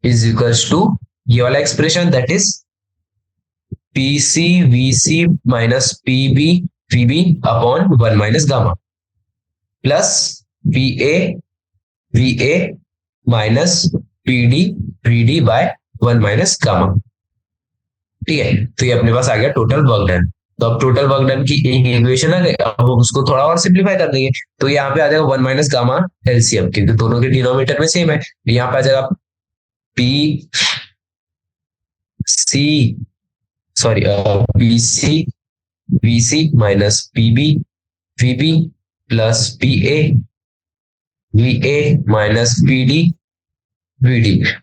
is equals to ये वाला expression, that is P C V C minus P B V B upon 1 minus gamma, plus V A minus P D by 1 minus gamma. ठीक है, तो ये अपने पास आ गया टोटल वर्क डन। तो अब टोटल वर्क डन की इक्वेशन है, अब हम उसको थोड़ा और सिंप्लीफाई कर देंगे। तो यहाँ पे आ जाएगा 1 माइनस गामा एलसीएम, क्योंकि दोनों के डिनोमिनेटर में सेम है। तो यहाँ पे आ जाएगा P C sorry P C V C minus P B V B plus P A minus P D.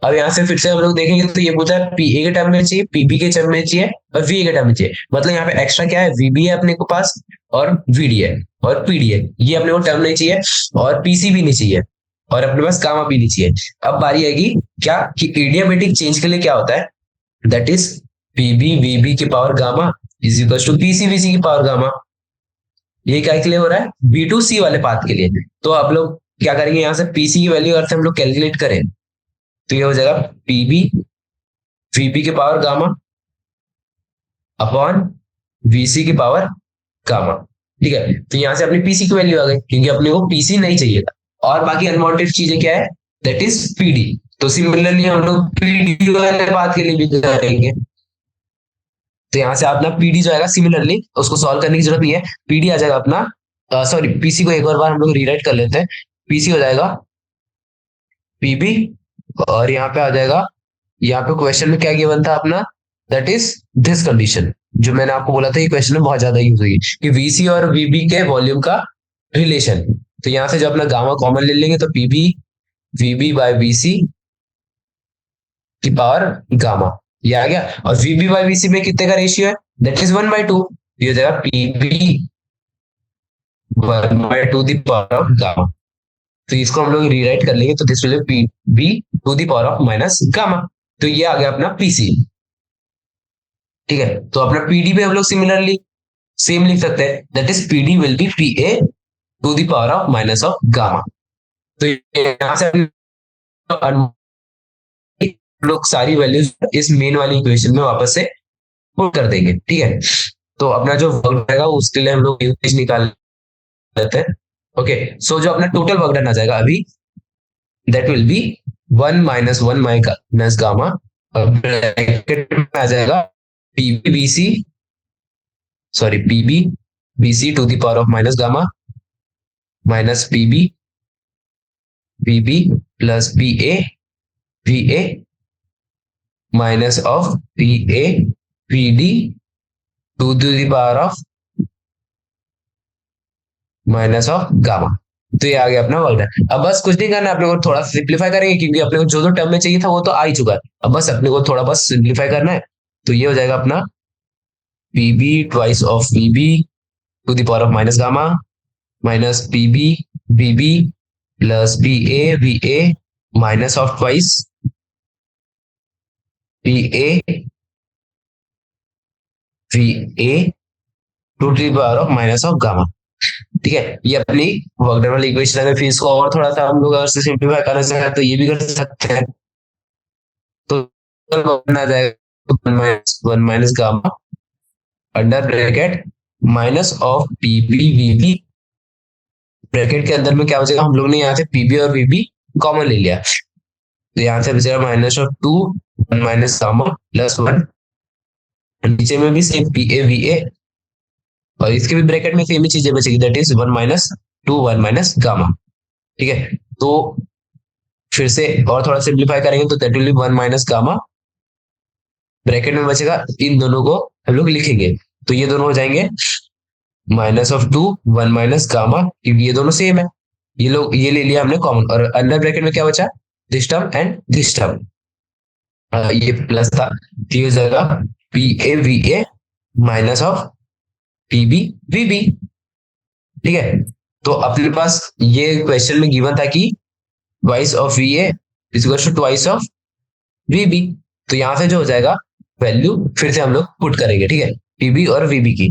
अब यहाँ से फिर से हम लोग देखेंगे तो ये पूछा है पी ए के टर्म में चाहिए, पीबी के टर्म में चाहिए, और वी ए के टर्म में चाहिए। मतलब यहाँ पे एक्स्ट्रा क्या है, वीबी है अपने को पास, और वीडी है, और पीडी है। ये अपने को टर्म नहीं चाहिए, और पीसी भी नहीं चाहिए, और अपने पास गामा भी नहीं चाहिए। अब बारी आएगी क्या कि इडियमेटिक चेंज के लिए क्या होता है, दैट इज पीबी वीबी की power gamma is equal to PC VC की पावर गामा। ये क्या के लिए हो रहा है, बी टू सी वाले पाथ के लिए। तो आप लोग क्या करेंगे, यहाँ से पीसी की वैल्यू अगर हम लोग कैलकुलेट करें तो ये हो जाएगा पीबी वीबी के पावर गामा अपॉन वीसी की पावर गामा। ठीक है, तो यहां से अपनी पीसी की वैल्यू आ गई, क्योंकि अपने को पीसी नहीं चाहिए था। और बाकी अनवांटेड चीजें क्या है, दैट इज पीडी। तो सिमिलरली हम लोग पीडी वाले बात के लिए भी करेंगे। तो यहां से अपना पीडी जो आएगा, सिमिलरली उसको सॉल्व करने की जरूरत नहीं है, पीडी आ जाएगा अपना, सॉरी पीसी को एक और बार हम लोग रीराइट कर लेते हैं। पीसी हो जाएगा पीबी, और यहाँ पे आ जाएगा, यहाँ पे क्वेश्चन में क्या गिवन था अपना, दैट इज दिस कंडीशन, जो मैंने आपको बोला था ये क्वेश्चन में बहुत ज्यादा यूज हुई कि वीसी और वीबी के वॉल्यूम का रिलेशन। तो यहाँ से जो अपना गामा कॉमन ले लेंगे तो पीबी वीबी बाय वीसी की पावर गामा, ये आ गया। और वीबी बाय वीसी में कितने का रेशियो है, दैट इज 1/2। ये हो जाएगा PB 1/2 the power of gamma. तो इसको हम लोग रीराइट कर लेंगे, तो this will be B to the power of minus gamma. तो ये आ गया अपना पीसी। ठीक है, तो अपना पीडी पे हम लोग सिमिलरली सेम लिख सकते हैं, that is PD will be P A to the power of minus of gamma. तो यहां से हम लोग सारी वैल्यूज इस मेन वाली इक्वेशन में वापस से पुट कर देंगे। ठीक है, तो अपना जो वर्क रहेगा उसके लिए हम लोग यूसेज निकाल लेते हैं। ओके, सो जो अपना टोटल वर्क डन आ जाएगा अभी, that will be 1 minus 1 minus gamma, bracket में आ जाएगा PB BC sorry PB BC to the power of minus gamma minus PB BB plus P A V A minus of P A P D to the power of minus of gamma. तो ये आ गया अपना work done. अब बस कुछ नहीं करना, अपने को थोड़ा सिंप्लीफाई करेंगे, क्योंकि अपने को जो जो टर्म में चाहिए था वो तो आ ही चुका है। अब बस अपने को थोड़ा बस सिंप्लीफाई करना है। तो ये हो जाएगा अपना PB twice of VB to the power of minus gamma minus PB BB plus B A V A minus of twice P A V A to the power of minus of gamma. ठीक है, ये अपनी work done वाली equation है। फिर इसको और थोड़ा सा हम लोग अगर सिंप्लीफाई करना चाहें तो ये भी कर सकते हैं। तो आ जाएगा 1 minus gamma under bracket minus of PB VB, bracket के अंदर में क्या हो जाएगा, हम लोग ने यहाँ से पीबी और वीबी कॉमन ले लिया, तो यहाँ से बचेगा minus of 2 1 minus gamma plus 1, नीचे में भी सेम पी ए वी ए, और इसके भी ब्रैकेट में सेम ही चीजें बचेगी, that is 1 minus 2 1 minus gamma. ठीक है, तो फिर से और थोड़ा सिंप्लीफाई करेंगे तो that will be 1 minus gamma, bracket में बचेगा, इन दोनों को हम लोग लिखेंगे तो ये दोनों हो जाएंगे माइनस ऑफ 2 1 माइनस गामा, क्योंकि ये दोनों सेम है। ये ले लिया हमने कॉमन, और अंडर ब्रैकेट में क्या बचा, this term and this term, ये प्लस था, तो ये हो जाएगा P A V A minus of P B V B. ठीक है, तो अपने पास ये क्वेश्चन में गिवन था कि twice of V A is equal to twice of V B. तो यहां से जो हो जाएगा वैल्यू फिर से हम लोग पुट करेंगे, ठीक है, पीबी और वीबी की।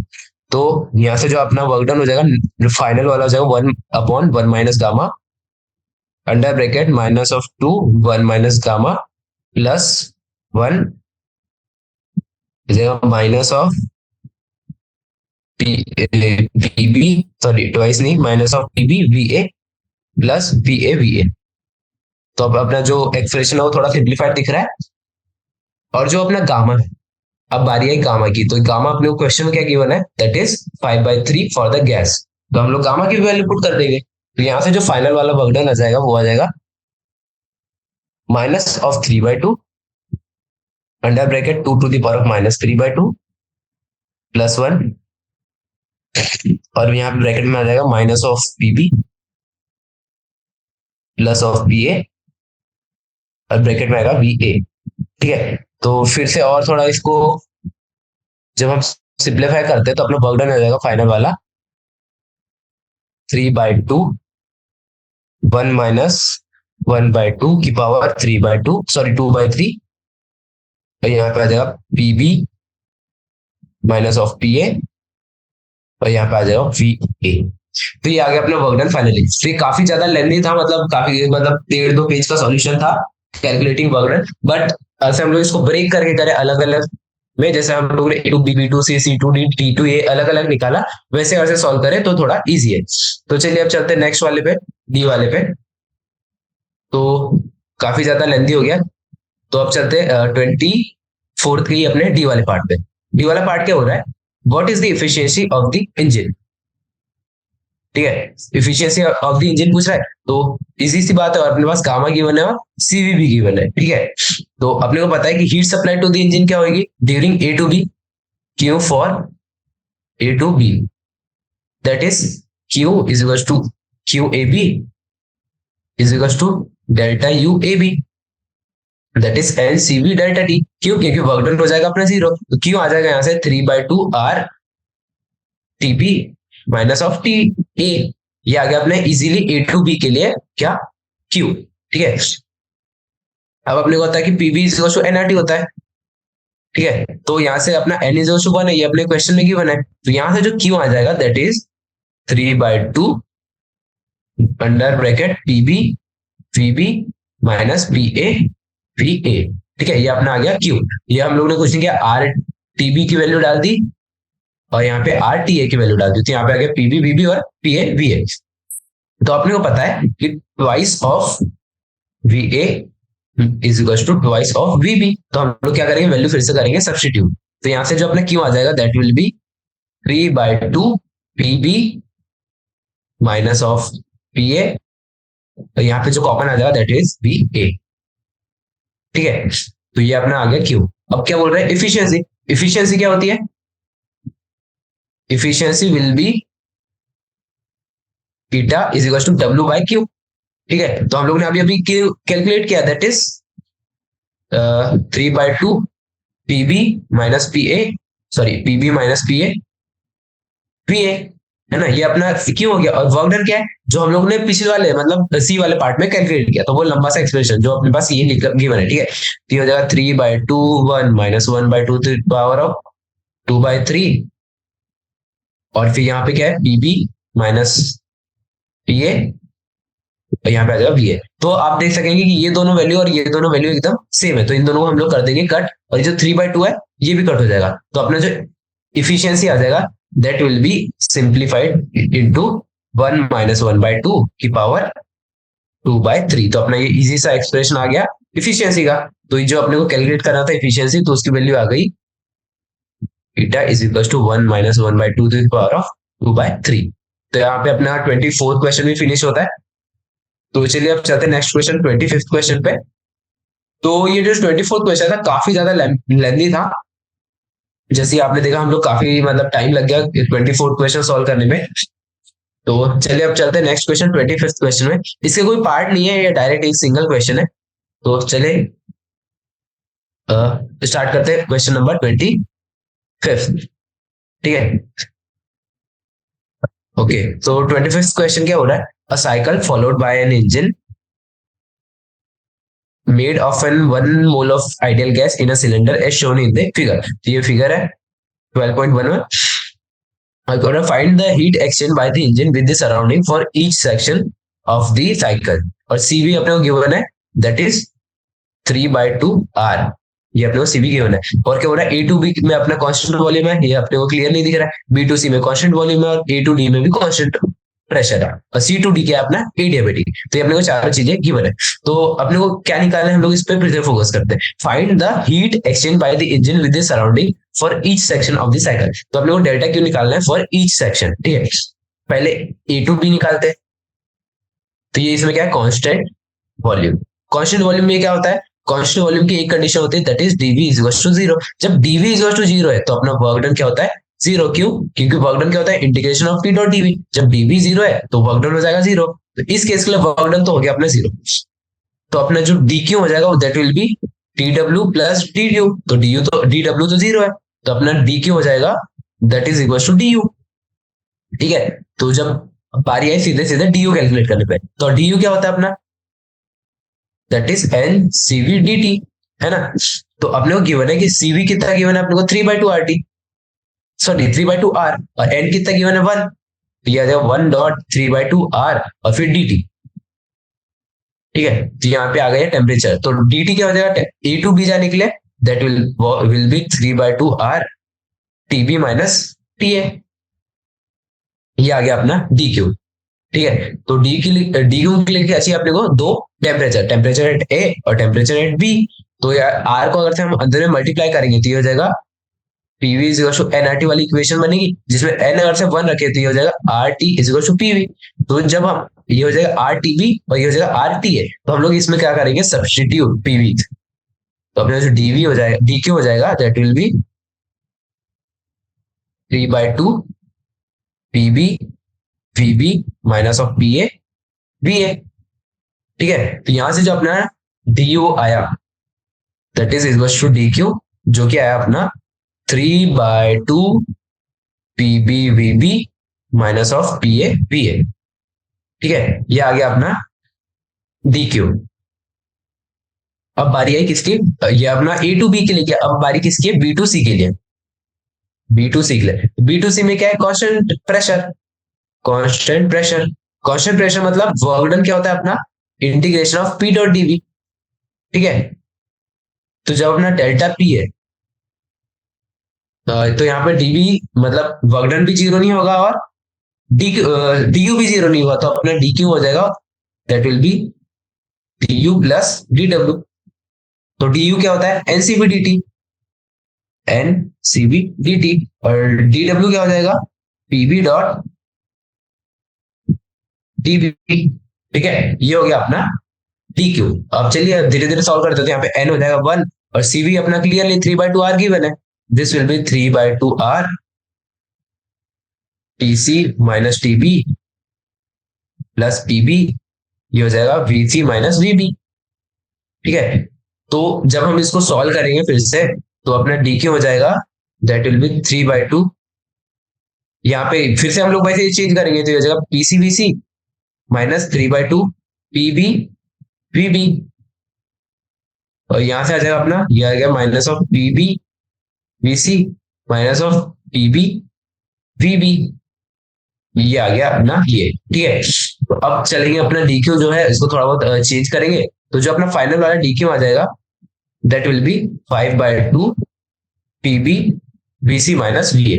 तो यहां से जो अपना वर्क डन हो जाएगा, फाइनल वाला हो जाएगा 1/1 minus gamma under bracket minus of 1 minus gamma plus 1 minus of PB, sorry twice नहीं, minus of PB V A plus V A V A. तो अब अपना जो एक्सप्रेशन है वो थोड़ा सिंप्लीफाइड दिख रहा है। और जो अपना गामा है, अब बारी आई गामा की, तो गामा अपने क्वेश्चन में क्या गिवन है, that is 5/3 for the gas. तो हम लोग गामा की वैल्यू पुट कर देंगे, तो यहां से जो फाइनल वाला वर्क डन आ जाएगा वो आ जाएगा minus of 3/2 under bracket 2 to the power of minus 3/2 plus 1, और यहाँ पे ब्रैकेट में आ जाएगा minus of PB plus of B A, और ब्रैकेट में आएगा वी ए। ठीक है, तो फिर से और थोड़ा इसको जब हम सिंप्लीफाई करते हैं तो अपना वर्क डन आ जाएगा फाइनल वाला 3/2 1 माइनस 1/2 की पावर 3/2, सॉरी 2/3, और यहाँ पे आ जाएगा PB minus of P A, और यहाँ पे आ जाएगा वी ए। तो ये आ गया अपना वर्क डन फाइनली। तो ये काफी ज्यादा लेंथी था, मतलब काफी, मतलब 1.5-2 पेज का सॉल्यूशन था कैलकुलेटिंग वर्क डन, बट ऐसे हम लोग इसको ब्रेक करके करें अलग अलग में, जैसे हम लोग ने A to B, B to C, C to D, T to A अलग अलग निकाला, वैसे वैसे सॉल्व करें तो थोड़ा इजी है। तो चलिए अब चलते हैं नेक्स्ट वाले पे, डी वाले पे। तो काफी ज्यादा लेंथी हो गया, तो अब चलते 24th की अपने डी वाले पार्ट पे। डी वाला पार्ट क्या हो रहा है, what is the efficiency of the engine. ठीक है, इफिशियंसी ऑफ द इंजन पूछ रहा है, तो इजी सी बात है, और अपने पास गामा गिवन है और सीवी भी गिवन है। ठीक है, तो अपने को पता है कि heat supply to the engine क्या होगी, during A to B, Q for A to B, that is Q is equal to Q A B is equal to delta U A B, that is N C B delta T. क्यों, क्योंकि work done हो जाएगा अपना 0, तो क्यों आ जाएगा यहाँ से 3/2 R T B minus of T A. ये आ गया अपने इजीली ए टू बी के लिए क्या, क्यू। ठीक है, अब अपने को होता है कि PB is equal to NRT होता है। ठीक है, तो यहाँ से अपना एन इज इक्वल टू 1 है, ये अपने क्वेश्चन में गिवन है, तो यहाँ से जो क्यू आ जाएगा that is 3/2 under bracket PB VB minus P A V A. ठीक है, ये अपना आ गया क्यू। ये हम लोग ने कुछ नहीं किया, आर टीबी की वैल्यू डाल दी और यहाँ पे आर टी ए की वैल्यू डाल दी, तो यहाँ पे आ गया पीबी वीबी और पी ए वी ए। तो अपने को पता है कि twice of V A is equal to twice of V B, तो हम लोग क्या करेंगे, वैल्यू फिर से करेंगे सब्स्टिट्यूट। तो यहाँ से जो अपना क्यू आ जाएगा that will be 3/2 P B minus of P A, तो यहाँ पे जो कॉमन आ जाएगा दैट इज वी ए। ठीक है, तो ये अपना आ गया क्यू। अब क्या बोल रहे हैं, इफिशियंसी। इफिशियंसी क्या होती है, efficiency will be beta is equal to W by Q. ठीक है, तो हम लोग ने अभी अभी कैलकुलेट किया, that is 3/2 PB minus P A, sorry PB minus P A P A, है ना, ये अपना क्यों हो गया। और वर्क डन क्या है, जो हम लोग ने पिछले वाले मतलब सी वाले पार्ट में कैलकुलेट किया, तो वो लंबा सा एक्सप्रेशन जो अपने पास ये गिवन है। ठीक है, तो ये हो जाएगा 3/2 1 minus 1/2 to the power of 2/3, और फिर यहाँ पे क्या है पीबी माइनस पी ए, यहाँ पे आ जाएगा वी ए। तो आप देख सकेंगे कि ये दोनों वैल्यू और ये दोनों वैल्यू एकदम सेम है, तो इन दोनों को हम लोग कर देंगे कट, और ये जो 3/2 है ये भी कट हो जाएगा, तो अपना जो इफिशियंसी आ जाएगा that will B simplified into 1 minus 1/2 की पावर 2/3। तो अपना ये इजी सा एक्सप्रेशन आ गया इफिशियंसी का। तो ये जो अपने को कैलकुलेट करना था इफिशियंसी, तो उसकी वैल्यू आ गई beta is equal to 1 minus 1/2 to the power of 2/3। तो यहाँ पे अपना 24th क्वेश्चन भी फिनिश होता है। तो चलिए अब चलते हैं नेक्स्ट क्वेश्चन, 25th क्वेश्चन पे। तो ये जो 24th क्वेश्चन था काफी ज्यादा लेंथी था, जैसे आपने देखा हम लोग काफी मतलब टाइम लग गया 24th क्वेश्चन सॉल्व करने में। तो चलिए अब चलते हैं नेक्स्ट क्वेश्चन, 25th क्वेश्चन में। इसके कोई पार्ट नहीं है, ये डायरेक्ट एक सिंगल क्वेश्चन है। तो चले स्टार्ट करते हैं क्वेश्चन नंबर 25th। ठीक है, ओके। तो 25th क्वेश्चन क्या हो रहा है? A cycle followed by an engine made of an 1 mole of ideal gas in a cylinder as shown in the figure. तो ये फिगर है 12.1 में। I'm gonna find the heat exchange by the engine with the surrounding for each section of the cycle। और CV अपने को given है, that is 3/2 R। ये अपने को CV गिवन है। और क्या हो रहा है? A to B में अपना कांस्टेंट वॉल्यूम है, ये अपने को क्लियर नहीं दिख रहा है। B to C में कांस्टेंट वॉल्यूम है और A to D में भी कांस्टेंट प्रेशर है। और C to D क्या है अपना? एडियाबेटिक। तो ये अपने को चारों चीजें गिवन है। तो अपने को क्या निकालना है? हम लोग इस पे फिर से फोकस करते हैं। Find the heat exchange bye the engine with the surrounding for each section of the cycle. तो अपने को डेल्टा क्यू निकालना है फॉर ईच सेक्शन। ठीक है, पहले A to B निकालते हैं। तो ये इसमें क्या है? Constant volume. कांस्टेंट वॉल्यूम में क्या होता है? कांस्टेंट वॉल्यूम की एक कंडीशन होती है, that is dV is equal to 0। जब dV इज इक्वल टू 0 है तो अपना वर्क डन क्या होता है? 0। क्यों? क्योंकि वर्क डन क्या होता है? Integration of P dot dV। जब dV 0 है तो वर्क डन हो जाएगा 0। तो इस केस के लिए वर्क डन तो हो गया अपना 0। तो अपना जो dq हो जाएगा that will B dw plus du। तो dw तो 0 है, तो अपना dq हो जाएगा that is equal to du। ठीक है, तो जब बारी आई सीधे सीधे du कैलकुलेट करने पे, तो du क्या होता है अपना? That is N CV D T, है ना। तो अपने को गिवन है कि सीवी कितना गिवन है अपने को? 3/2 RT, सॉरी 3/2 R। और एन कितना गिवन है? 1। तो यह आ जाएगा 1.3/2 R और फिर डी टी। ठीक है, तो यहाँ पे आ गया टेम्परेचर। तो डी टी क्या हो जाएगा? A to B जाने के लिए that will be 3/2 R TB minus TA। ये आ गया अपना DQ। ठीक है, तो DQ के लिए क्या चाहिए अपने को? दो टेम्परेचर, टेम्परेचर एट A और टेम्परेचर एट B। तो यार R को अगर से हम अंदर में मल्टीप्लाई करेंगे तो ये हो जाएगा PV is equal to NRT वाली इक्वेशन बनेगी, जिसमें N अगर से 1 रखे तो ये हो जाएगा RT is equal to PV। तो जब हम ये हो जाएगा RTB और ये हो जाएगा RTA, तो हम लोग इसमें क्या करेंगे? Substitute PV। तो अपने जो DV हो जाएगा, DQ हो जाएगा that will be 3/2 PB VB minus of PA VA। ठीक है, तो यहां से जो अपना DU आया that is equal to DQ, जो कि आया अपना 3/2 PB VB minus of PA VA। ठीक है, ये आ गया अपना DQ। अब बारी आई किसकी? ये अपना A to B के लिए क्या? अब बारी किसकी है? B to C के लिए। B to C के लिए, B to C में क्या है? Constant pressure. Constant pressure, constant pressure मतलब वर्क डन क्या होता है अपना? Integration of P dot dV। ठीक है, तो जब अपना डेल्टा P है तो यहाँ पे dV मतलब वर्क डन भी 0 नहीं होगा और du भी 0 नहीं होगा, तो अपना dq हो जाएगा that will B du plus dw। तो du क्या होता है? NCV dt और dw क्या हो जाएगा? PV dot dV। ठीक है, ये हो गया अपना dq। अब चलिए धीरे धीरे सॉल्व करते हैं। यहाँ पे n हो जाएगा 1 और CV अपना क्लियरली 3/2 R गिवन है। This will be 3/2 R TC minus TB plus PB, ये हो जाएगा VC माइनस VB। ठीक है, तो जब हम इसको सॉल्व करेंगे फिर से तो अपना DQ हो जाएगा दैट विल बी 3/2। यहाँ पे फिर से हम लोग वैसे चेंज करेंगे तो ये हो जाएगा PCVC माइनस 3/2 PB VB। और यहां से आ जाएगा अपना, ये आ गया minus of PB VC minus of PB VB। ये आ गया अपना ये। ठीक है, तो अब चलेंगे अपना DQ जो है इसको थोड़ा बहुत चेंज करेंगे। तो जो अपना फाइनल वाला DQ आ जाएगा that will B 5/2 PB VC minus VA।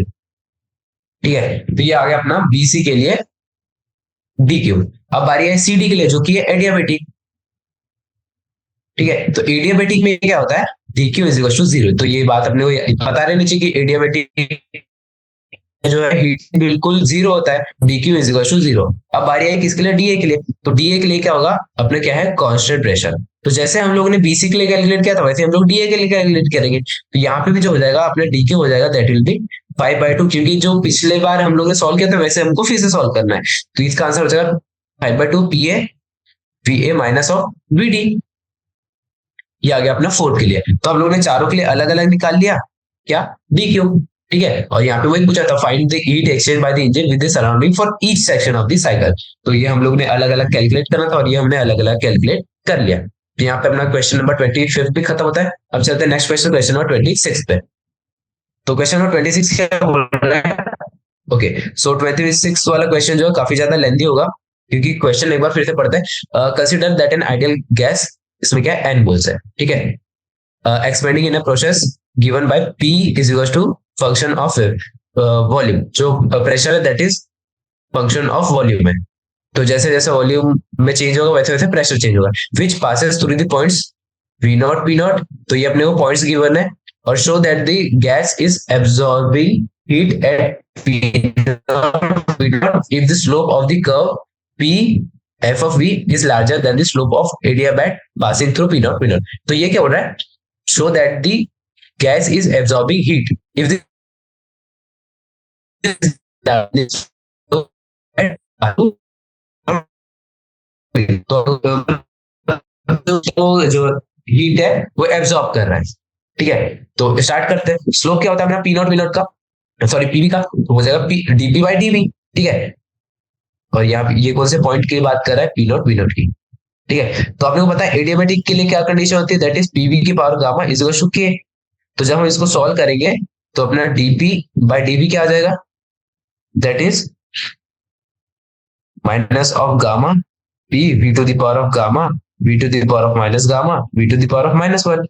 ठीक है, तो ये आ गया अपना BC के लिए DQ। अब बारी है CD के लिए जो कि है एडियाबेटिक। ठीक है, तो एडियाबेटिक में क्या होता है? DQ is equal to 0। तो ये बात अपने को पता रहनी चाहिए कि एडियाबेटिक जो है हीट बिल्कुल 0 होता है, DQ इज इक्वल टू 0। अब बारी आई किसके लिए? DA के लिए। तो DA के लिए क्या होगा अपने? क्या है? Constant pressure. तो जैसे हम लोगों ने BC के लिए कैलकुलेट किया था वैसे हम लोग DA के लिए कैलकुलेट करेंगे। तो यहाँ पे भी जो हो जाएगा अपने DQ हो जाएगा दैट विल बी 5/2, क्योंकि जो पिछले बार हम लोग ने सॉल्व किया था वैसे हमको फिर से सॉल्व करना है, तो इसका आंसर हो जाएगा 5/2 P A V A minus of V D. ये आ गया अपना 4 के लिए। तो हम लोग ने चारों के लिए अलग अलग निकाल लिया क्या, डी क्यूब। ठीक है, और यहाँ पे वही पूछा था find the heat exchange bye the engine with the surrounding for each section of the cycle. तो ये हम लोग ने अलग अलग कैलकुलेट करना था और ये हमने अलग अलग कैलकुलेट कर लिया। तो यहाँ पे अपना क्वेश्चन नंबर 25 भी खत्म होता है। अब चलते हैं नेक्स्ट क्वेश्चन, क्वेश्चन नंबर 26 पे। तो क्वेश्चन नंबर 26 क्या बोल रहा है? ओके, सो 26 वाला क्वेश्चन जो है काफी ज्यादा लेंथी होगा, क्योंकि क्वेश्चन एक बार फिर से पढ़ते हैं। Consider that an ideal gas, इसमें क्या एन बोल्स है, ठीक है, expanding in a process given by P is equal to function of volume. जो प्रेशर है that is function of volume है। तो जैसे जैसे वॉल्यूम में चेंज होगा वैसे वैसे प्रेशर चेंज होगा, which passes through the points V nought P nought. तो ये अपने को पॉइंट्स गिवन है, और show that the gas is absorbing heat at P naught if the slope of the curve P f of V is larger than the slope of adiabat passing through P naught P naught। तो ये क्या हो रहा है? Show that the gas is absorbing heat if the तो जो heat है वो एब्जॉर्ब कर रहा है। ठीक है, तो स्टार्ट करते हैं। स्लोप क्या होता है अपना पी नॉट वी नॉट का, सॉरी पीवी का, तो हो जाएगा पी डीपी बाई डीवी। ठीक है, और यहाँ ये कौन से पॉइंट की बात कर रहा है, पी नॉट वी नॉट की। ठीक है, तो आपने को पता है एडियाबैटिक के लिए क्या कंडीशन होती है, दैट इज पीवी की power gamma is equal to K. तो जब हम इसको सॉल्व करेंगे तो अपना डीपी बाई डीवी क्या आ जाएगा, that is minus of gamma P V to the power of gamma V to the power of minus gamma V to the power of -1।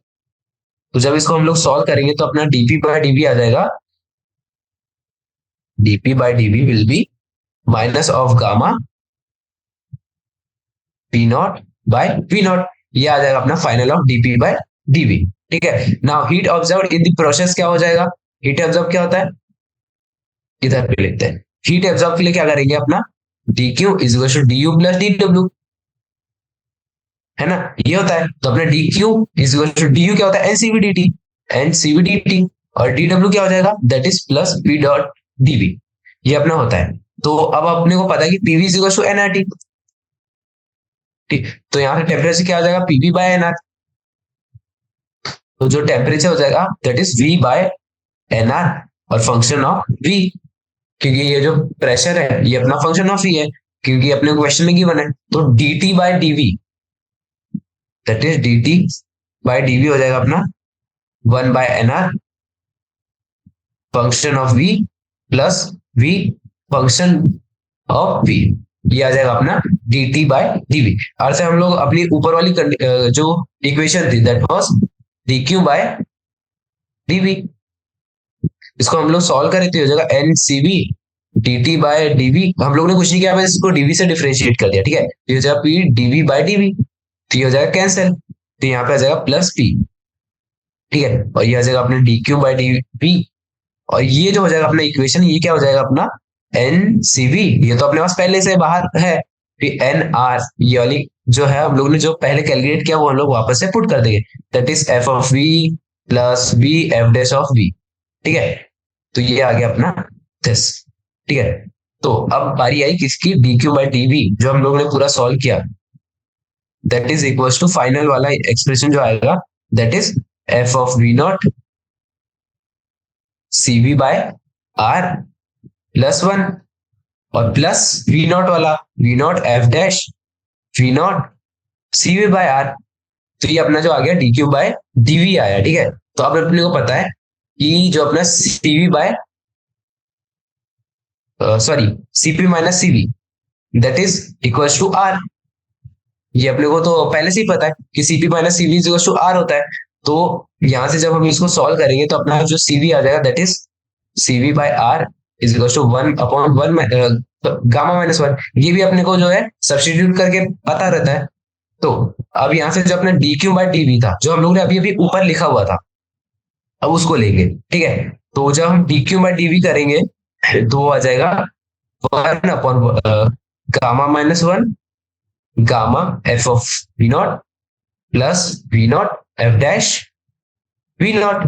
तो जब इसको हम लोग सॉल्व करेंगे तो अपना डीपी बाई डीवी आ जाएगा, DP by DV will be minus of gamma P naught by V naught. ये आ जाएगा अपना final of DP by DV. ठीक है, now heat observe in the process क्या हो जाएगा, हीट ऑब्जर्व क्या होता है, इधर पे लिखते हैं। हीट ऑब्जर्व के लिए क्या करेंगे अपना D Q is equal to D U plus D W, है ना, ये होता है। तो अपना D Q is equal to D U क्या होता है, एनसीवीडीटी, एनसीवीडीटी, और डी डब्ल्यू क्या हो जाएगा, that is plus P dot DV, ये अपना होता है। तो अब अपने को पता है कि PV is equal to NRT. ठीक, तो यहाँ पे टेम्परेचर क्या हो जाएगा, पीवी बाय एनआर। तो जो टेम्परेचर हो जाएगा that is V by NR और फंक्शन ऑफ वी, क्योंकि ये जो प्रेशर है ये अपना फंक्शन ऑफ वी है, क्योंकि अपने क्वेश्चन में गिवन है। तो dt by DV that is dt by DV हो जाएगा अपना 1 by NR function of V plus V function of V, ये आ जाएगा अपना dt बाय डीवी। और से हम लोग अपनी ऊपर वाली जो इक्वेशन थी that was dq by dv, इसको हम लोग सॉल्व करें तो हो जाएगा ncv dt बाय dv। हम लोग ने कुछ नहीं किया, बस इसको dv से डिफरेंशिएट कर दिया। ठीक है, तो ये हो जाएगा p dv बाय dv, तो ये हो जाएगा कैंसिल, तो यहाँ पे आ जाएगा प्लस p। ठीक है, और ये आ जाएगा अपने dq बाय dv, और ये जो हो जाएगा अपना इक्वेशन, ये क्या हो जाएगा अपना ncv, ये तो अपने पास पहले से बाहर है। फिर nr ये वाली जो है हम लोग ने जो पहले कैलकुलेट किया वो हम लोग वापस से पुट कर देंगे, that is f of v plus v f dash of v। ठीक है, तो ये आ गया अपना दिस। ठीक है, तो अब बारी आई किसकी, dq बाई dv, जो हम लोग ने पूरा सॉल्व किया, that is equal to final वाला एक्सप्रेशन जो आएगा that is f of v naught cv by r plus 1 और प्लस वी नॉट वाला V naught F dash V naught cv by r। तो ये अपना जो आ गया dq बाय dv आया। ठीक है, तो अब अपने को पता है कि जो अपना cv by sorry cp minus cv that is equal to r। ये अपने को तो पहले से ही पता है कि cp minus cv is equal to r होता है। तो यहां से जब हम इसको सॉल्व करेंगे तो अपना जो cv आ जाएगा that is cv by r is equal to 1/1 gamma -1। ये भी अपने को जो है सब्स्टिट्यूट करके पता रहता है। तो अब यहाँ से जो अपना dq बाय dv था जो हम लोग ने अभी अभी ऊपर लिखा हुआ था, अब उसको लेंगे। ठीक है, तो जब हम dq बाय dv करेंगे तो आ जाएगा 1/, gamma -1 gamma f of v not plus v not f dash v naught.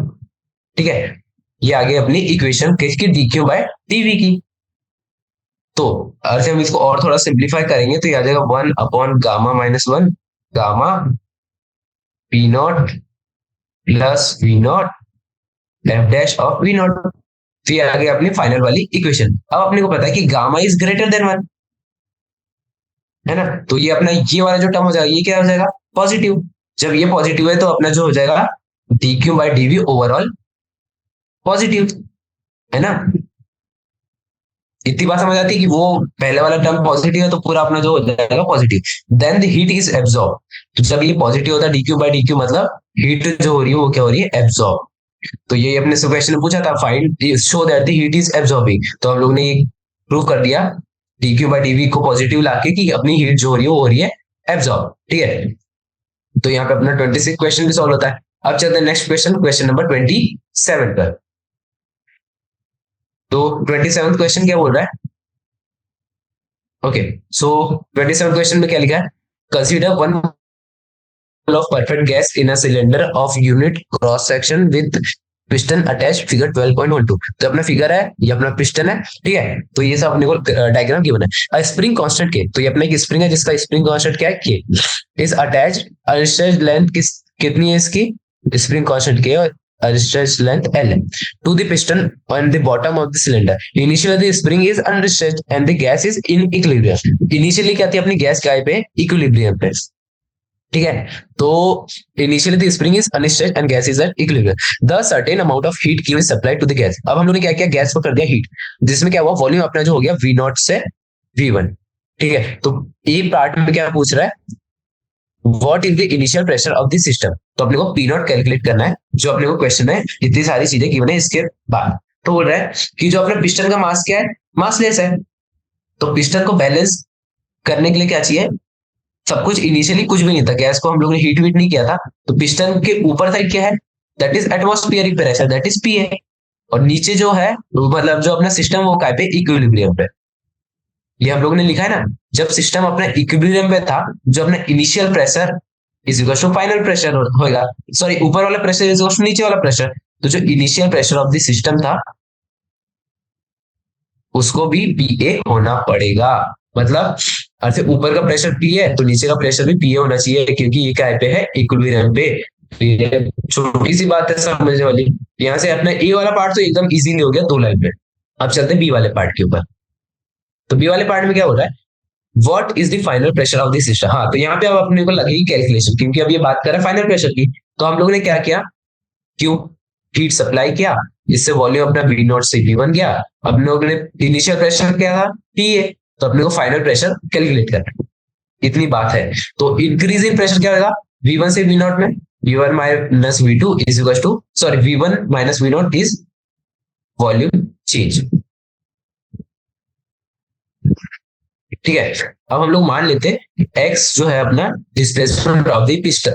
ठीक है, ये आगे अपनी इक्वेशन किसकी, डी क्यू बाय टीवी की। तो अगर हम इसको और थोड़ा सिंप्लीफाई करेंगे तो ये आ जाएगा 1/γ-1 gamma P naught plus V naught F dash of V naught. तो ये आ गया अपनी फाइनल वाली इक्वेशन। अब अपने को पता है कि गामा इज ग्रेटर देन 1, है ना। तो ये अपना ये वाला जो टर्म हो जाएगा, ये क्या हो जाएगा, पॉजिटिव। जब ये पॉजिटिव है तो अपना जो हो जाएगा D Q by D V overall positive, है ना। इतनी बात समझ आती है कि वो पहले वाला टर्म पॉजिटिव है तो पूरा अपना जो हो जाएगा positive. Then the heat is absorb. तो जब ये पॉजिटिव होता है D Q by D Q, मतलब हीट जो हो रही है वो क्या हो रही है, एब्जॉर्ब। तो ये अपने से क्वेश्चन में पूछा था, find show that the heat is absorbing. तो हम लोग ने ये प्रूव कर दिया D Q by D V को पॉजिटिव लाके कि अपनी हीट जो हो रही है वो हो रही है एब्जॉर्ब, ठीक है। तो यहाँ पे अपना 26 क्वेश्चन भी सॉल्व होता है। अब चलते हैं नेक्स्ट क्वेश्चन, क्वेश्चन नंबर 27 पर। तो 27 क्वेश्चन क्या बोल रहा है, ओके। सो 27 क्वेश्चन में क्या लिखा है, consider one of perfect gas in a cylinder of unit cross section with piston attached, figure 12.12। तो अपना फिगर है, ये अपना पिस्टन है, ठीक है। तो ये सब अपने को डायग्राम गिवन है। स्प्रिंग कांस्टेंट के, तो ये अपना एक स्प्रिंग है जिसका स्प्रिंग कांस्टेंट क्या है, के इज अटैच्ड। अनस्ट्रेच्ड लेंथ कितनी है इसकी, स्प्रिंग कांस्टेंट के, और अनस्ट्रेच्ड लेंथ एल है, to the piston on the bottom of the cylinder. Initially the spring is unstretched and the gas is in equilibrium. Initially क्या थी अपनी गैस क्या पे, इक्विलिब्रियम पे, ठीक है। तो initially the spring is unstretched and gas is at equilibrium. The certain amount of heat Q is supplied to the gas. अब हम लोगों ने क्या किया, गैस को कर दिया हीट, जिसमें क्या हुआ, वॉल्यूम अपना जो हो गया वी नॉट से वी वन, ठीक है। तो ये पार्ट में क्या पूछ रहा है, what is the initial pressure of the system. तो अपने को पी नॉट कैलकुलेट करना है, जो अपने को क्वेश्चन में इतनी सारी चीजें गिवन है इसके बाद। तो बोल रहा है कि जो अपने पिस्टन का मास क्या है, मासलेस है। तो पिस्टन को बैलेंस करने के लिए क्या चाहिए, सब कुछ इनिशियली कुछ भी नहीं था, गैस को हम लोग ने हीट वीट नहीं किया था। तो पिस्टन के ऊपर साइड क्या है, that is atmospheric pressure, that is P A. और नीचे जो है मतलब जो अपना सिस्टम वो काय पे, इक्विलिब्रियम पे। ये हम लोग ने लिखा है ना, जब सिस्टम अपने इक्विलिब्रियम पे था, जो अपना initial pressure is equal to final pressure होगा, सॉरी ऊपर वाला प्रेशर इज इक्वल टू नीचे वाला प्रेशर। तो जो initial pressure of the system था उसको भी पी ए होना पड़ेगा। मतलब अर्थ ऊपर का प्रेशर पी है तो नीचे का प्रेशर भी पी ए होना चाहिए, क्योंकि ये क्या पे है, इक्विलिब्रियम पे। ये छोटी सी बात है समझने वाली। यहाँ से अपना ए वाला पार्ट तो एकदम इजीली हो गया 2 लाइन में। अब चलते हैं बी वाले पार्ट के ऊपर। तो बी वाले पार्ट में क्या हो रहा है, what is the final pressure of the system. हाँ, तो यहाँ पे अब अपने को लगेगी कैलकुलेशन, क्योंकि अब ये बात कर रहा है फाइनल प्रेशर की। तो हम लोगों ने क्या किया, क्यों हीट सप्लाई किया, इससे वॉल्यूम अपना वी नॉट से वी वन गया। अपने लोगों ने इनिशियल प्रेशर क्या था, पी ए। तो अपने को फाइनल प्रेशर कैलकुलेट करना है, इतनी बात है। तो इंक्रीज इन प्रेशर क्या होगा, वी वन से वी नॉट में V one minus V two is equal to, sorry V one minus V naught is volume change, ठीक है। अब हम लोग मान लेते हैं एक्स जो है अपना डिस्प्लेसमेंट ऑफ द पिस्टन,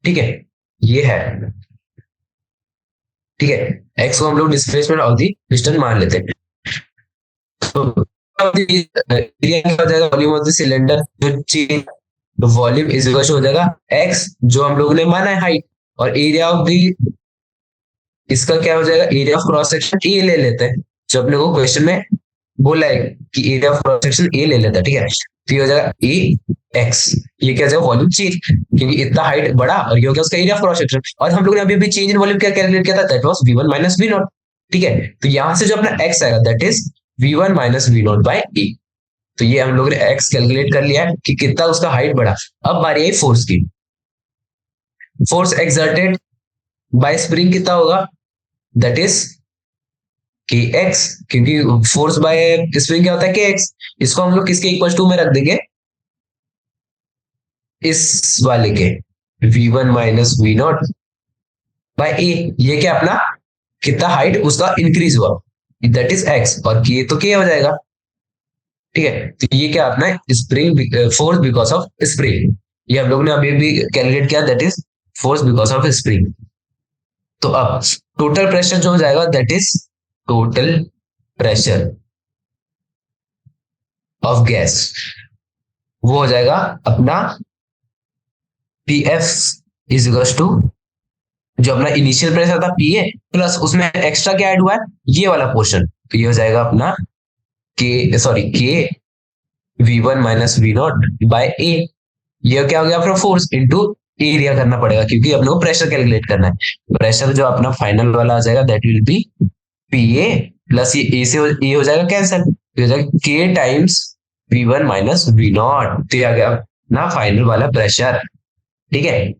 ठीक है, ये है, ठीक है। एक्स को हम लोग डिस्प्लेसमेंट ऑफ द पिस्टन मान लेते हैं। तो वॉल्यूम ऑफ द सिलेंडर जो चेंज, वॉल्यूम इज इक्वल हो जाएगा एक्स जो हम लोगों ने माना है हाइट, और एरिया ऑफ द, इसका क्या हो जाएगा, area of cross section A ले लेते हैं, जो अपने को क्वेश्चन में बोला है कि area of cross section A ले लेता है, ठीक है। तो ये हो जाएगा ए एक्स, ये क्या जाएगा वॉल्यूम चेंज, क्योंकि इतना हाइट बड़ा और ये हो गया उसका एरिया ऑफ क्रॉस सेक्शन। और हम लोग ने अभी चेंज इन वॉल्यूम क्या कैलकुलेट किया था, that was v1 minus v naught, ठीक है। तो यहां से जो अपना x आएगा that is v1 minus v naught by A. तो ये हम लोग ने x कैलकुलेट कर लिया है कि कितना उसका हाइट बढ़ा। अब बारी है फोर्स की। फोर्स एक्सर्टेड बाय स्प्रिंग कितना होगा, दैट इज के एक्स, क्योंकि फोर्स बाय स्प्रिंग क्या होता है, के एक्स। इसको हम लोग किसके इक्वल टू में रख देंगे, इस वाले के v1 minus V naught by A. ये क्या अपना कितना हाइट उसका इंक्रीज हुआ, दैट इज एक्स, और ये तो क्या हो जाएगा, ठीक है। तो ये क्या अपना spring force because of spring, ये हम लोग ने अभी भी कैलकुलेट किया, that is force because of spring. तो अब टोटल प्रेशर जो हो जाएगा that is total pressure of gas, वो हो जाएगा अपना P F is equal to जो अपना इनिशियल प्रेशर था पीए प्लस उसमें एक्स्ट्रा क्या ऐड हुआ है, ये वाला पोर्शन, तो ये हो जाएगा अपना K, sorry K V one minus V naught by A. ये क्या हो गया अपना फोर्स इंटू एरिया करना पड़ेगा, क्योंकि अपने को प्रेशर कैलकुलेट करना है। प्रेशर जो अपना फाइनल वाला आ जाएगा that will be P A plus ये ए से ए हो जाएगा कैंसिल, हो जाएगा K times V one minus V naught. तो ये आ गया ना फाइनल वाला प्रेशर। ठीक है,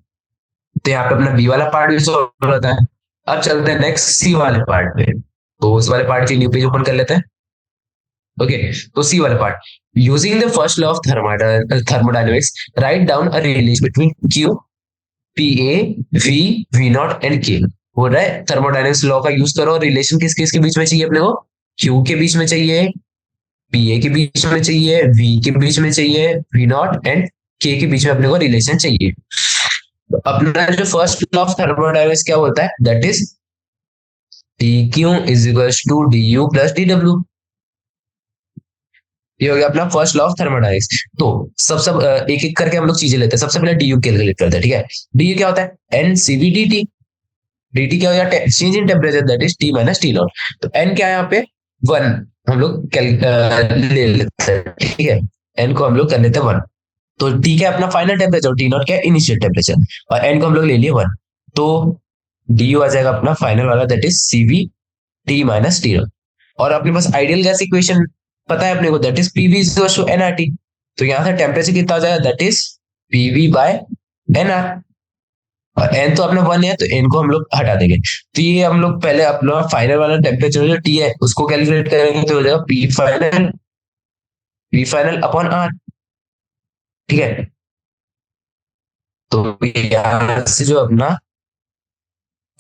तो यहाँ पे अपना बी वाला पार्ट भी सॉल्व होता है। अब चलते हैं नेक्स्ट सी वाले पार्ट पे। तो उस वाले पार्ट की न्यू पेज ओपन कर लेते हैं। ओके, तो सी वाला part, using the first law of thermodynamics write down a relation between Q P A V V naught and K. हो रहा है थर्मोडायनेमिक्स लॉ का यूज करो, रिलेशन किस किस के बीच में चाहिए अपने को, क्यू के बीच में चाहिए, पी ए के बीच में चाहिए, वी के बीच में चाहिए, वी नॉट एंड के बीच में अपने को रिलेशन चाहिए। तो अपना जो फर्स्ट लॉ ऑफ थर्मोडायनेमिक्स क्या बोलता है, that is D Q is equals to D U plus D W. ये हो गया अपना फर्स्ट लॉ ऑफ थर्मोडायनेमिक्स। तो सब एक एक करके हम लोग चीजें लेते हैं। सबसे पहले डी यू कैलकुलेट करते हैं। ठीक है, डी यू क्या होता है, N C V D T. D T क्या हो गया, change in temperature that is T minus T naught. तो एन क्या है यहाँ पे, वन हम लोग ले लेते हैं। ठीक है, एन को हम लोग कर लेते हैं वन। तो टी क्या है अपना फाइनल टेम्परेचर, टी नॉट क्या है इनिशियल टेम्परेचर, और एन को हम लोग ले लिए वन। तो डी यू आ जाएगा अपना फाइनल वाला that is C V T minus T naught. और अपने पास आइडियल गैस इक्वेशन पता है अपने को, that is PV equals to NRT. तो यहाँ से टेम्परेचर कितना हो जाएगा, that is PV by NR. और एन तो अपना वन है, तो एन को हम लोग हटा देंगे। तो ये हम लोग पहले अपना फाइनल वाला टेम्परेचर जो टी है उसको कैलकुलेट करेंगे, तो हो जाएगा पी फाइनल अपॉन आर। ठीक है, तो यहाँ से जो अपना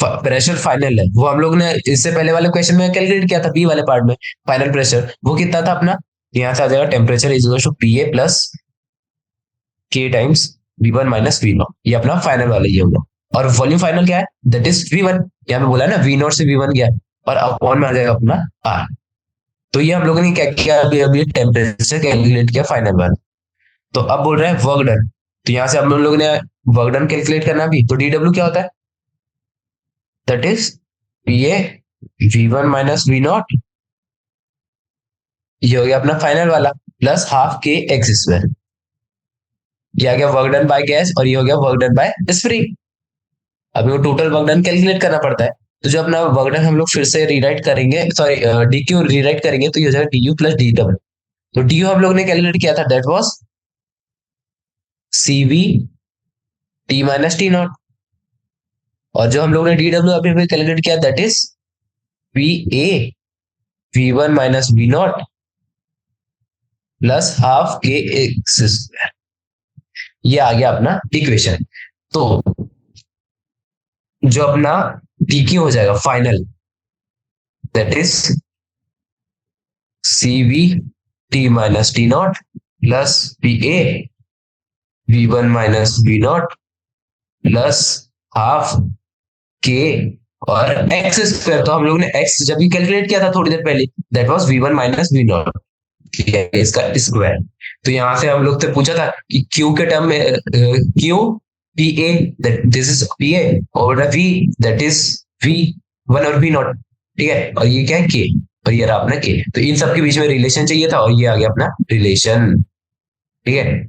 प्रेशर फाइनल है वो हम लोग ने इससे पहले वाले क्वेश्चन में कैलकुलेट किया था, बी वाले पार्ट में फाइनल प्रेशर वो कितना था अपना, यहाँ से आ जाएगा temperature is equal to P A plus K times V one minus V naught. ये अपना फाइनल वाला ये होगा। और वॉल्यूम फाइनल क्या है, दैट इज वी वन। यहाँ पे बोला है ना वी नॉट से वी वन गया, और अपॉन में आ जाएगा अपना आर। तो ये हम लोगों ने क्या किया, अभी अभी टेम्परेचर कैलकुलेट किया फाइनल वाला। तो अब बोल रहे हैं वर्क डन। तो यहाँ से हम लोगों ने वर्क डन कैलकुलेट करना भी, तो डी डब्ल्यू क्या होता है, that is P A V one minus V naught. ये हो गया अपना फाइनल वाला plus half K X square. ये आ गया वर्क डन बाय गैस, और ये हो गया वर्क डन बाय स्प्रिंग। अभी वो टोटल वर्क डन कैलकुलेट करना पड़ता है। तो जो अपना वर्क डन हम लोग फिर से रीराइट करेंगे, सॉरी डी क्यू रीराइट करेंगे, तो ये हो जाएगा D U plus D W. तो डी यू हम लोग ने कैलकुलेट किया था, that was C V T minus T naught. और जो हम लोग ने डी डब्ल्यू अभी कैलकुलेट किया, that is V A V one minus V naught plus half K X square. ये आ गया अपना इक्वेशन। तो जो अपना डी क्यू हो जाएगा final, that is C V T minus T naught plus P A V one minus V naught plus half K और एक्स स्क्वायर। तो हम लोग ने एक्स जब भी कैलकुलेट किया था थोड़ी देर पहले, that was V one minus V naught, इसका स्क्वायर। तो यहां से हम लोग से पूछा था कि क्यू के टर्म में Q P A, this is P A, और V that is V one और वी नॉट। ठीक है, और ये क्या है के, और ये रहा अपना के। तो इन सब के बीच में रिलेशन चाहिए था, और ये आ गया अपना रिलेशन। ठीक है,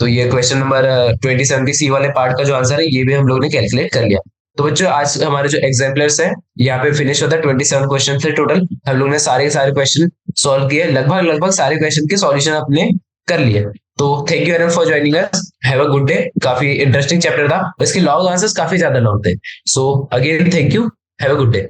तो ये क्वेश्चन नंबर 27 सी वाले पार्ट का जो आंसर है ये भी हम लोग ने कैलकुलेट कर लिया। तो बच्चों आज हमारे जो एग्जाम्पलर्स है यहाँ पे फिनिश होता है। 27 क्वेश्चन थे टोटल, हम लोग ने सारे सारे क्वेश्चन सॉल्व किए, लगभग लगभग सारे क्वेश्चन के सॉल्यूशन अपने कर लिए। तो thank you Aaron for joining us, have a good day. काफी इंटरेस्टिंग चैप्टर था, इसके लॉन्ग आंसर्स काफी ज्यादा लॉन्ग थे। So again thank you, have a good day.